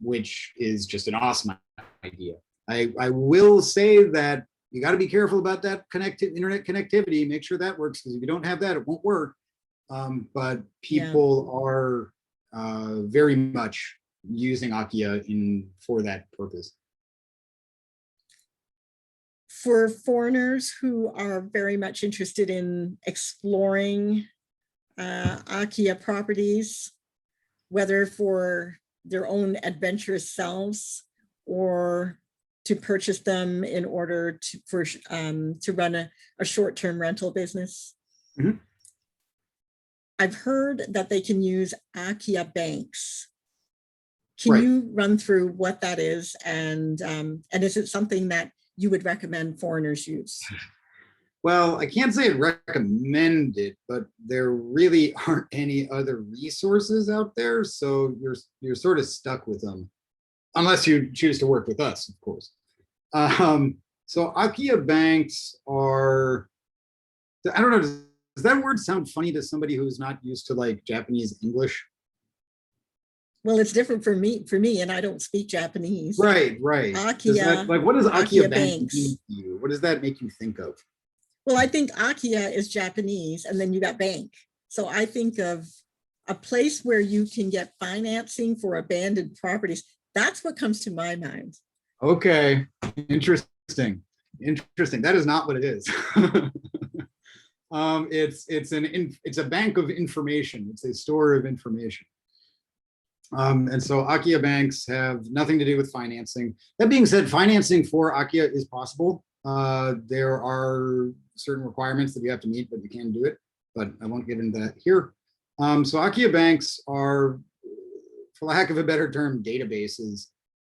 Which is just an awesome idea. I will say that you got to be careful about that internet connectivity. Make sure that works, because if you don't have that, it won't work. But people are very much using Akiya for that purpose. For foreigners who are very much interested in exploring Akiya properties, whether for their own adventurous selves or to purchase them in order to run a short-term rental business. Mm-hmm. I've heard that they can use Akiya Banks. Can you run through what that is, and is it something that you would recommend foreigners use? Well, I can't say I'd recommend it, but there really aren't any other resources out there, so you're sort of stuck with them, unless you choose to work with us, of course. So Akiya Banks are, I don't know, does that word sound funny to somebody who's not used to like Japanese English? Well, it's different for me, and I don't speak Japanese. Right. Akiya, what does Akiya Banks mean to you? What does that make you think of? Well, I think Akiya is Japanese, and then you got bank. So I think of a place where you can get financing for abandoned properties. That's what comes to my mind. Okay, interesting. That is not what it is. It's a bank of information. It's a store of information. And so Akiya Banks have nothing to do with financing. That being said, financing for Akiya is possible. There are certain requirements that you have to meet, but you can do it. But I won't get into that here. So Akiya Banks are, for lack of a better term, databases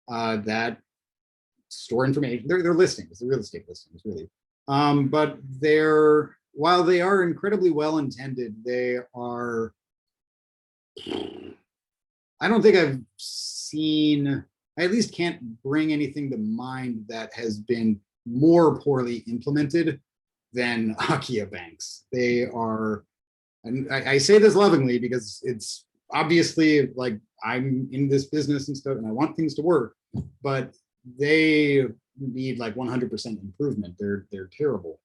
that store information. They're listings, they're real estate listings, really. But while they are incredibly well intended, they are, I don't think I've seen, I at least can't bring anything to mind that has been more poorly implemented than Akiya Banks. They are, and I say this lovingly because it's obviously like I'm in this business and stuff and I want things to work, but they need like 100% improvement. They're terrible.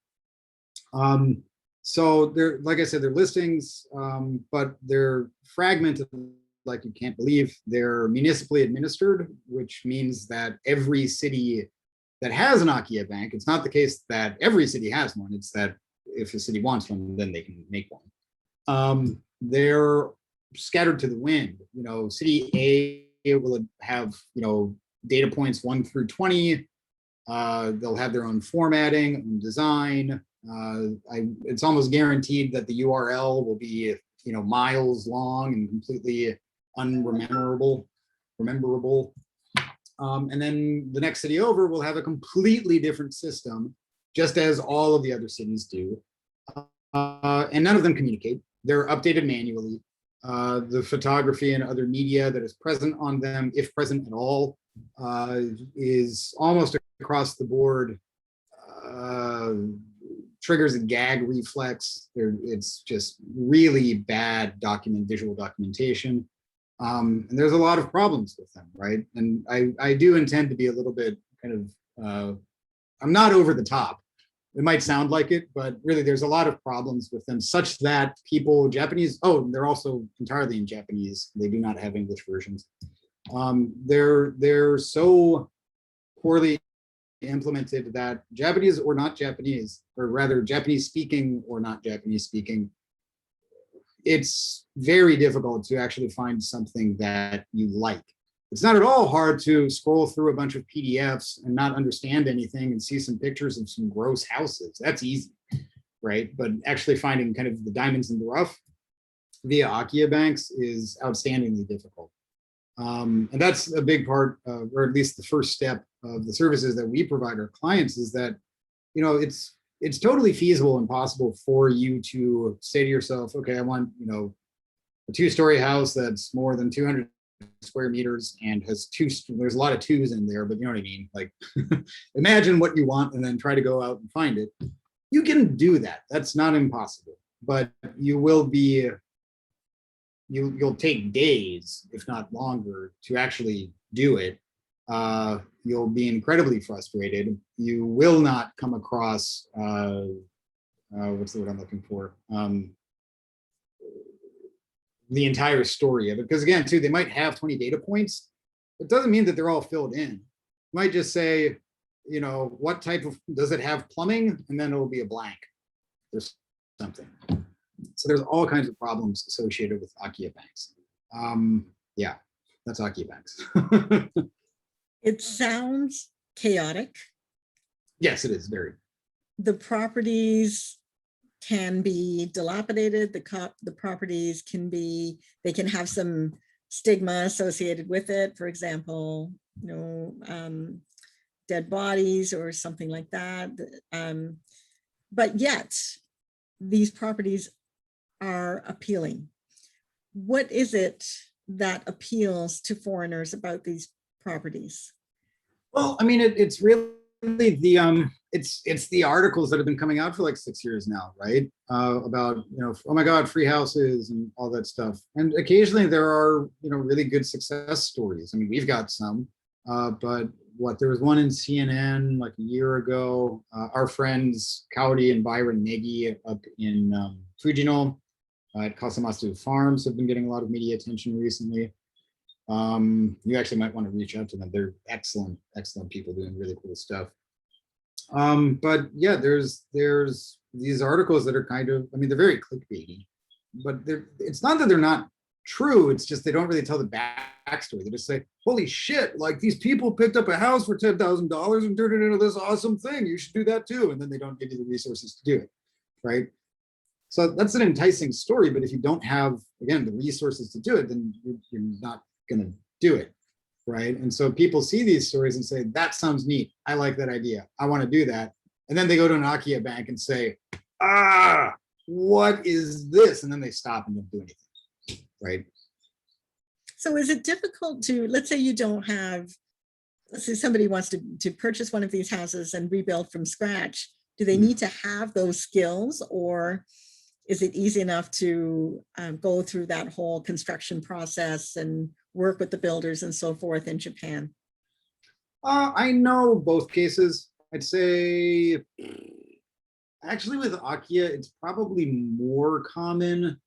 So they're, like I said, they're listings, but they're fragmented like you can't believe. They're municipally administered, which means that every city that has an Akiya Bank, it's not the case that every city has one. It's that if a city wants one, then they can make one. They're scattered to the wind. You know, city A will have, you know, data points 1 through 20. They'll have their own formatting and design. It's almost guaranteed that the URL will be, you know, miles long and completely unrememberable. And then the next city over will have a completely different system, just as all of the other cities do. And none of them communicate. They're updated manually. The photography and other media that is present on them, if present at all, is almost across the board, triggers a gag reflex. It's just really bad visual documentation. And there's a lot of problems with them, right? And I do intend to be a little bit kind of, I'm not over the top. It might sound like it, but really there's a lot of problems with them such that people, Japanese, they're also entirely in Japanese. They do not have English versions. They're so poorly implemented that Japanese or not Japanese, or rather Japanese speaking or not Japanese speaking, it's very difficult to actually find something that you like. It's not at all hard to scroll through a bunch of PDFs and not understand anything and see some pictures of some gross houses. That's easy, right? But actually finding kind of the diamonds in the rough via Akiya Banks is outstandingly difficult. And that's a big part, or at least the first step of the services that we provide our clients, is that, you know, it's totally feasible and possible for you to say to yourself, okay, I want, you know, a 2-story house that's more than 200 square meters and has there's a lot of 2s in there, but you know what I mean? Like, imagine what you want and then try to go out and find it. You can do that. That's not impossible, but you will be, you'll take days, if not longer, to actually do it. You'll be incredibly frustrated. You will not come across, what's the word I'm looking for? The entire story of it. Because again, too, they might have 20 data points. It doesn't mean that they're all filled in. You might just say, you know, what type of, does it have plumbing? And then it'll be a blank or something. So there's all kinds of problems associated with Akiya Banks. Yeah, that's Akiya Banks. It sounds chaotic. Yes, it is very. The properties can be dilapidated. The properties can be, they can have some stigma associated with it. For example, you know, dead bodies or something like that. But yet these properties are appealing. What is it that appeals to foreigners about these properties? Well, I mean, it's really the it's the articles that have been coming out for like 6 years now, right? About, you know, oh my God, free houses and all that stuff. And occasionally there are, you know, really good success stories. I mean, we've got some, but there was one in CNN like a year ago. Our friends Cowdy and Byron Negi up in Fujino at Kasamasu Farms have been getting a lot of media attention recently. You actually might want to reach out to them. They're excellent people doing really cool stuff. But yeah, there's these articles that are kind of, I mean, they're very clickbaity, but it's not that they're not true. It's just they don't really tell the backstory. They just say, holy shit, like these people picked up a house for $10,000 and turned it into this awesome thing. You should do that too. And then they don't give you the resources to do it, right? So that's an enticing story, but if you don't have, again, the resources to do it, then you're not gonna do it, right? And so people see these stories and say, that sounds neat. I like that idea. I want to do that. And then they go to an Akiya Bank and say, ah, what is this? And then they stop and don't do anything, right? So is it difficult to, let's say you don't have, let's say somebody wants to purchase one of these houses and rebuild from scratch. Do they need to have those skills, or is it easy enough to go through that whole construction process and work with the builders and so forth in Japan? I know both cases. I'd say actually with Akiya, it's probably more common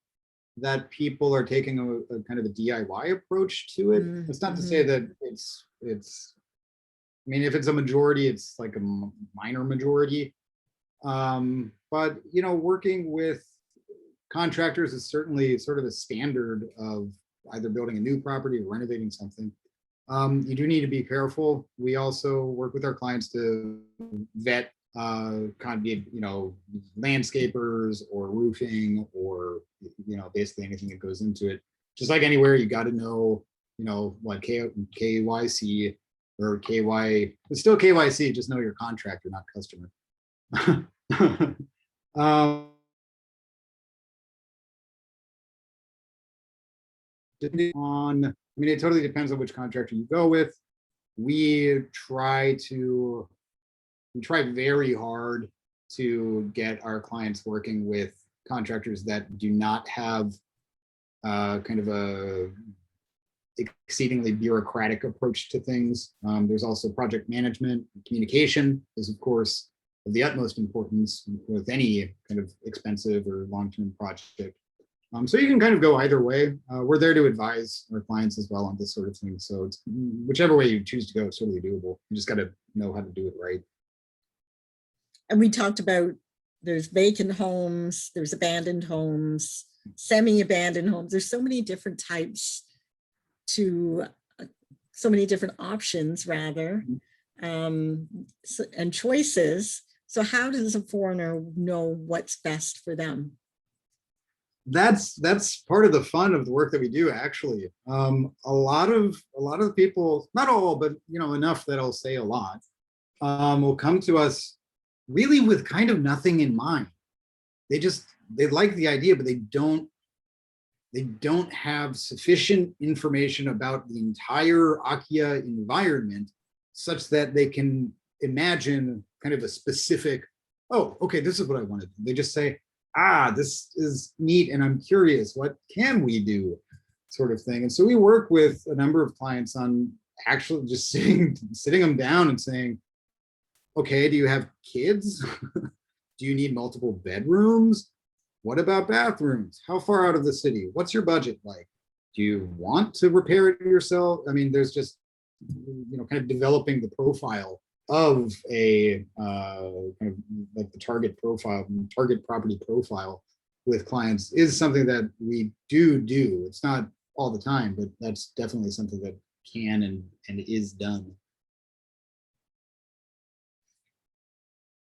that people are taking a kind of a DIY approach to it. It's not to say that it's, I mean, if it's a majority, it's like a minor majority. But, you know, working with contractors is certainly sort of a standard of either building a new property or renovating something. You do need to be careful. We also work with our clients to vet you know, landscapers or roofing or, you know, basically anything that goes into it. Just like anywhere, you got to know, you know, what KYC or KY, it's still KYC, just know your contractor, not customer. I mean, it totally depends on which contractor you go with. We try very hard to get our clients working with contractors that do not have kind of a exceedingly bureaucratic approach to things. There's also project management. Communication is, of course, of the utmost importance with any kind of expensive or long-term project. So you can kind of go either way. We're there to advise our clients as well on this sort of thing. So it's whichever way you choose to go, it's totally doable. You just got to know how to do it right. And we talked about there's vacant homes, there's abandoned homes, semi-abandoned homes. There's so many different types so many different options rather, and choices. So how does a foreigner know what's best for them? That's part of the fun of the work that we do, actually. A lot of the people, not all, but you know, enough that I'll say a lot, will come to us really with kind of nothing in mind. They like the idea, but they don't have sufficient information about the entire Akiya environment such that they can imagine kind of a specific, oh, okay, this is what I wanted. They just say, ah, this is neat and I'm curious, what can we do, sort of thing. And so we work with a number of clients on actually just sitting them down and saying, okay, do you have kids? Do you need multiple bedrooms? What about bathrooms? How far out of the city? What's your budget like? Do you want to repair it yourself? I mean, there's just, you know, kind of developing the profile of a kind of like the target property profile with clients is something that we do. It's not all the time, but that's definitely something that can and is done.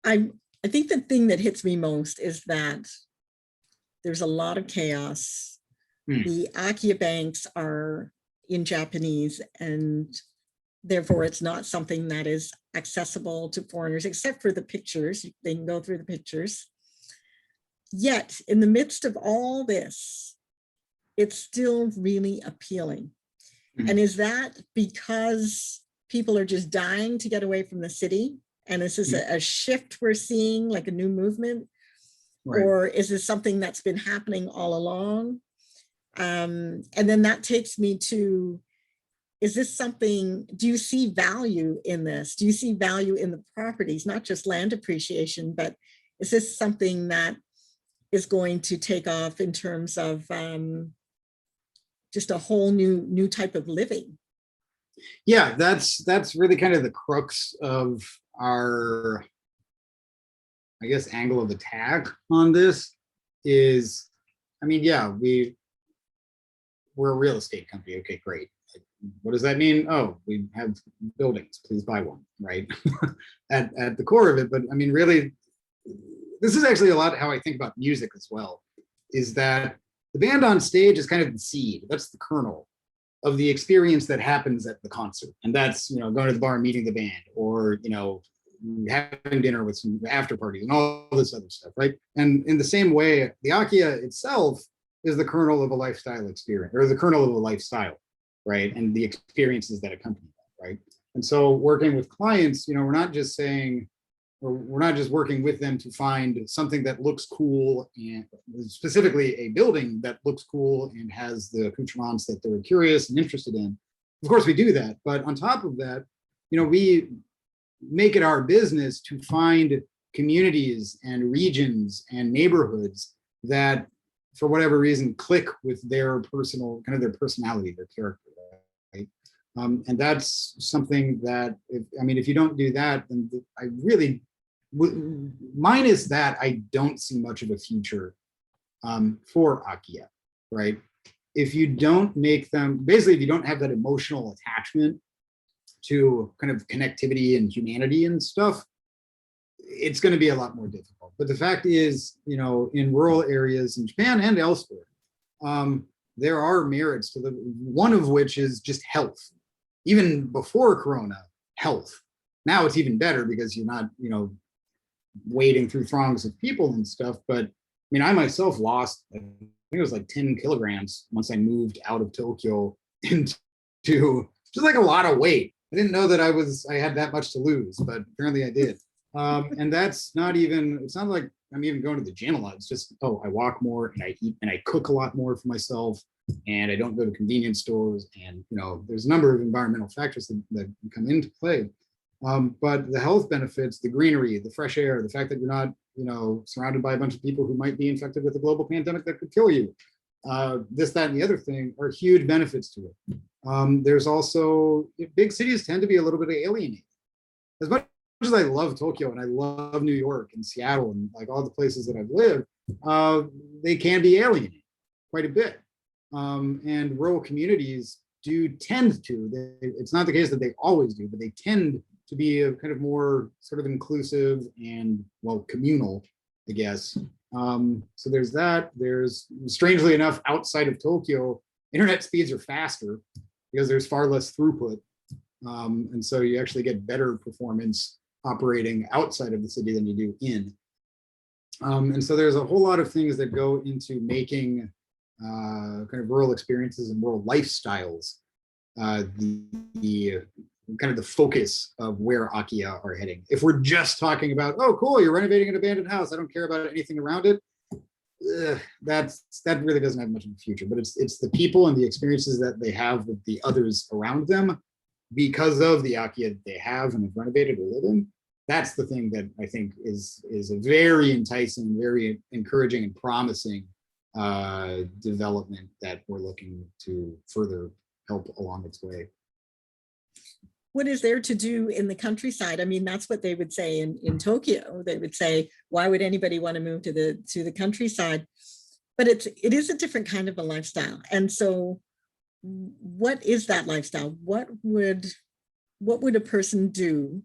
I think the thing that hits me most is that there's a lot of chaos. The Akiya Banks are in Japanese, and therefore it's not something that is accessible to foreigners, except for the pictures. They can go through the pictures. Yet, in the midst of all this, it's still really appealing. And is that because people are just dying to get away from the city? And this is a shift we're seeing, like a new movement? Right. Or is this something that's been happening all along? And then that takes me to, is this something, do you see value in this? Do you see value in the properties, not just land appreciation, but is this something that is going to take off in terms of just a whole new type of living? Yeah, that's really kind of the crux of our, I guess, angle of attack on this is, I mean, yeah, we're a real estate company. Okay, great. What does that mean? Oh, we have buildings. Please buy one, right? at the core of it. But I mean, really, this is actually a lot how I think about music as well, is that the band on stage is kind of the seed. That's the kernel of the experience that happens at the concert. And that's, you know, going to the bar and meeting the band, or, you know, having dinner with some after parties and all this other stuff, right? And in the same way, the Akiya itself is the kernel of a lifestyle experience, or the kernel of a lifestyle, right? And the experiences that accompany that, right? And so working with clients, we're not just saying, or we're not just working with them to find something that looks cool, and specifically a building that looks cool and has the accoutrements that they're curious and interested in. Of course we do that, but on top of that, we make it our business to find communities and regions and neighborhoods that, for whatever reason, click with their personal, kind of their personality, their character, right? And that's something that, if you don't do that, then I really, minus that, I don't see much of a future for Akiya, right? If you don't make them, basically, if you don't have that emotional attachment to kind of connectivity and humanity and stuff, it's going to be a lot more difficult. But the fact is, in rural areas in Japan and elsewhere, there are merits to one of which is just health. Even before Corona, health. Now it's even better because you're not, wading through throngs of people and stuff. But I myself lost, I think it was like 10 kilograms once I moved out of Tokyo into just like a lot of weight. I didn't know that I had that much to lose, but apparently I did. And that's not even, it's not like I'm even going to the gym a lot. It's just, I walk more and I eat and I cook a lot more for myself, and I don't go to convenience stores. And, there's a number of environmental factors that come into play. But the health benefits, the greenery, the fresh air, the fact that you're not, surrounded by a bunch of people who might be infected with a global pandemic that could kill you. This, that, and the other thing are huge benefits to it. There's also, big cities tend to be a little bit alienating. As much as I love Tokyo and I love New York and Seattle and like all the places that I've lived, they can be alienating quite a bit. And rural communities do tend to, it's not the case that they always do, but they tend to be a kind of more sort of inclusive and, well, communal, I guess. So there's that. There's, strangely enough, outside of Tokyo, internet speeds are faster because there's far less throughput. And so you actually get better performance operating outside of the city than you do in. And so there's a whole lot of things that go into making kind of rural experiences and rural lifestyles the kind of the focus of where Akiya are heading. If we're just talking about, oh, cool, you're renovating an abandoned house, I don't care about anything around it, that really doesn't have much of a future. But it's the people and the experiences that they have with the others around them because of the Akiya that they have and have renovated or live in. That's the thing that I think is a very enticing, very encouraging and promising development that we're looking to further help along its way. What is there to do in the countryside? I mean, that's what they would say in Tokyo. They would say, why would anybody want to move to the countryside? But it is a different kind of a lifestyle. And so what is that lifestyle? What would a person do?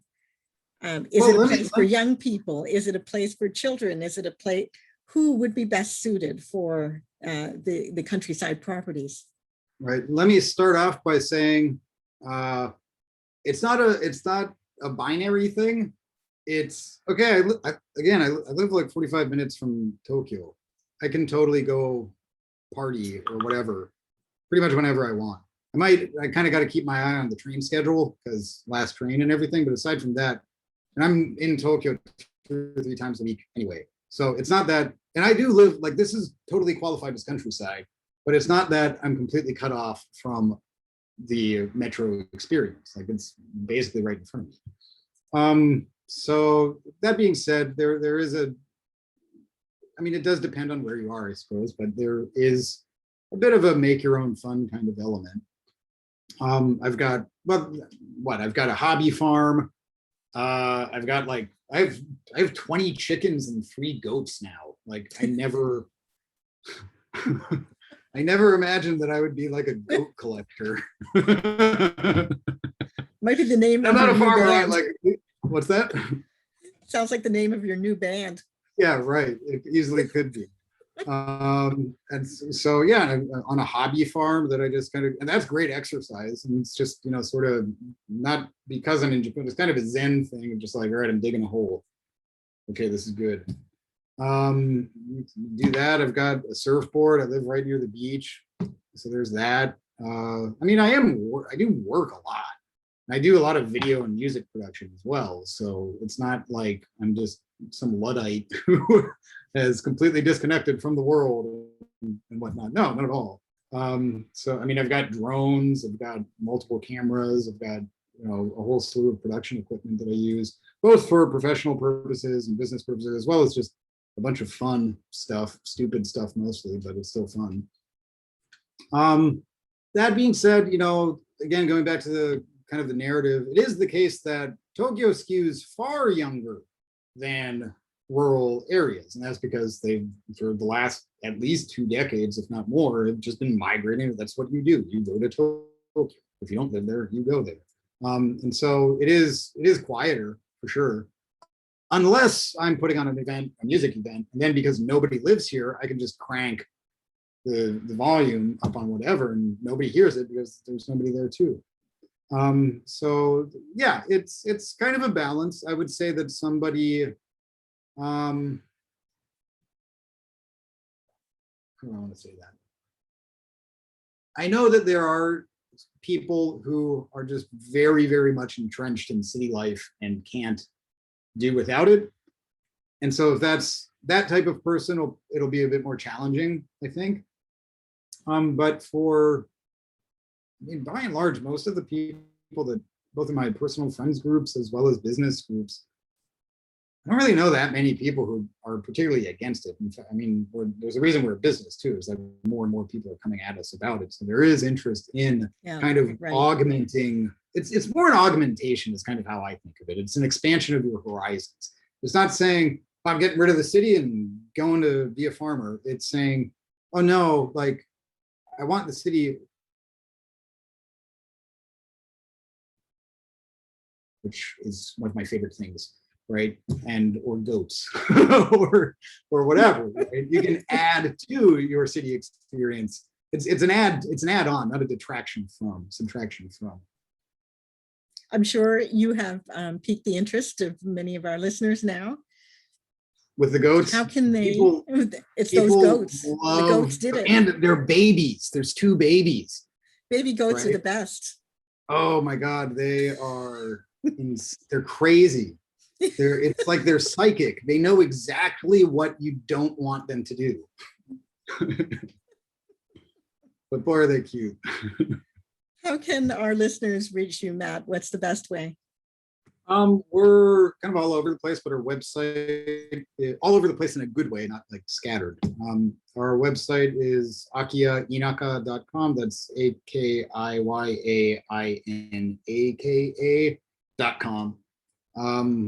Is it a place for young people? Is it a place for children? Is it a place, who would be best suited for the countryside properties? Right. Let me start off by saying, it's not a binary thing. It's okay. I live like 45 minutes from Tokyo. I can totally go party or whatever, pretty much whenever I want. I kind of got to keep my eye on the train schedule because last train and everything. But aside from that, and I'm in Tokyo 2 or 3 times a week anyway. So it's not that, and I do live, like, this is totally qualified as countryside, but it's not that I'm completely cut off from the metro experience. Like, it's basically right in front of me. So that being said, there is it does depend on where you are, I suppose, but there is a bit of a make your own fun kind of element. I've got a hobby farm. I've got I have 20 chickens and 3 goats now. Like, I never imagined that I would be like a goat collector. Might be the name I'm of not your a new farmer. band. Like, what's that? Sounds like the name of your new band. Yeah, right. It easily could be. So yeah, on a hobby farm that I just kind of, and that's great exercise. And it's just, sort of not because I'm in Japan, it's kind of a Zen thing of just like, all right, I'm digging a hole. Okay, this is good. Do that. I've got a surfboard. I live right near the beach. So there's that. I mean, I do work a lot. I do a lot of video and music production as well. So it's not like I'm just some Luddite who has completely disconnected from the world and whatnot. No, not at all. So, I mean, I've got drones, I've got multiple cameras, I've got, a whole slew of production equipment that I use, both for professional purposes and business purposes, as well as just a bunch of fun stuff, stupid stuff mostly, but it's still fun. That being said, again, going back to the kind of the narrative, it is the case that Tokyo skews far younger than rural areas. And that's because they've, for the last at least 2 decades, if not more, have just been migrating. That's what you do. You go to Tokyo. If you don't live there, you go there. And so it is quieter for sure. Unless I'm putting on an event, a music event, and then because nobody lives here, I can just crank the volume up on whatever and nobody hears it because there's nobody there too. So yeah, it's kind of a balance. I would say that somebody, how do I want to say that? I know that there are people who are just very, very much entrenched in city life and can't do without it. And so if that's that type of person, it'll be a bit more challenging, I think. But for, I mean, by and large, most of the people that both in my personal friends groups as well as business groups, I don't really know that many people who are particularly against it. In fact, I mean, there's a reason we're a business too, is that more and more people are coming at us about it. So there is interest in kind of augmenting. It's more an augmentation is kind of how I think of it. It's an expansion of your horizons. It's not saying, I'm getting rid of the city and going to be a farmer. It's saying, oh no, like, I want the city, which is one of my favorite things, right? And or goats or whatever. Right? You can add to your city experience. It's an add-on, not a detraction from, subtraction from. I'm sure you have piqued the interest of many of our listeners now. With the goats, how can they? It's those goats. The goats did it, and they're babies. There's 2 babies. Baby goats are the best. Oh my God, they're crazy. It's like they're psychic. They know exactly what you don't want them to do. But boy, are they cute. How can our listeners reach you, Matt? What's the best way? We're kind of all over the place, but our website, all over the place in a good way, not like scattered. Our website is akiyainaka.com. That's AKIYAINAKA.com.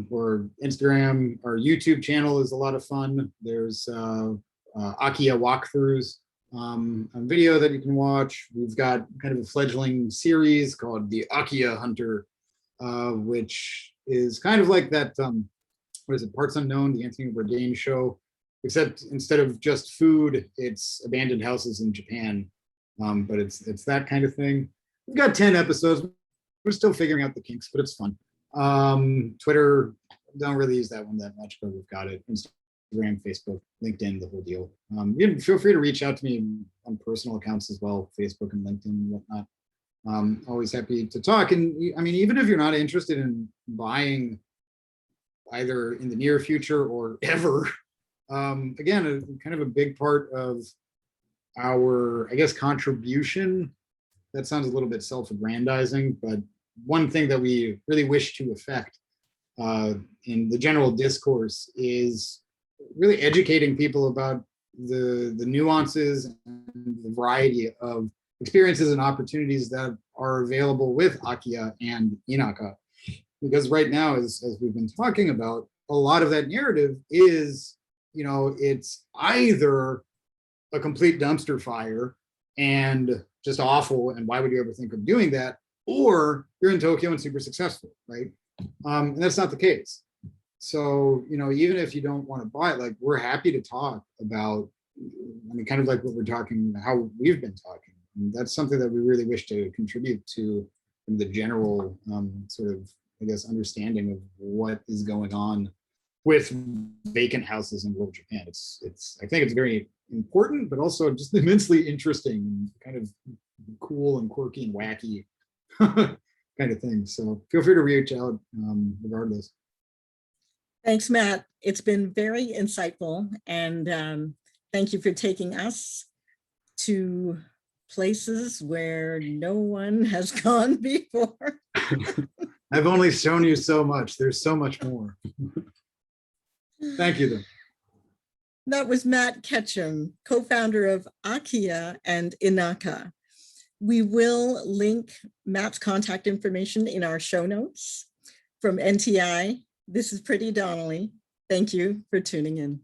Or Instagram, our YouTube channel is a lot of fun. There's Akiya walkthroughs on video that you can watch. We've got kind of a fledgling series called the Akiya Hunter, which is kind of like that, what is it, Parts Unknown, the Anthony Bourdain show, except instead of just food, it's abandoned houses in Japan. But it's that kind of thing. We've got 10 episodes. We're still figuring out the kinks, but it's fun. Twitter, don't really use that one that much, but we've got it. Instagram, Facebook, LinkedIn, the whole deal. You can feel free to reach out to me on personal accounts as well, Facebook and LinkedIn and whatnot. Always happy to talk. And I mean, even if you're not interested in buying either in the near future or ever, again, kind of a big part of our, I guess, contribution, that sounds a little bit self-aggrandizing, but one thing that we really wish to affect in the general discourse is really educating people about the nuances and the variety of experiences and opportunities that are available with Akiya and Inaka. Because right now, as we've been talking about, a lot of that narrative is, it's either a complete dumpster fire and just awful, and why would you ever think of doing that? Or you're in Tokyo and super successful, right? And that's not the case. So, even if you don't want to buy it, like, we're happy to talk about I mean, kind of like what we're talking, how we've been talking. And that's something that we really wish to contribute to in the general sort of, I guess, understanding of what is going on with vacant houses in rural Japan. I think it's very important, but also just immensely interesting and kind of cool and quirky and wacky kind of thing. So feel free to reach out regardless. Thanks, Matt. It's been very insightful, and thank you for taking us to places where no one has gone before. I've only shown you so much. There's so much more. Thank you, though. That was Matt Ketchum, co-founder of Akiya and Inaka. We will link Matt's contact information in our show notes. From NTI, this is Priti Donnelly. Thank you for tuning in.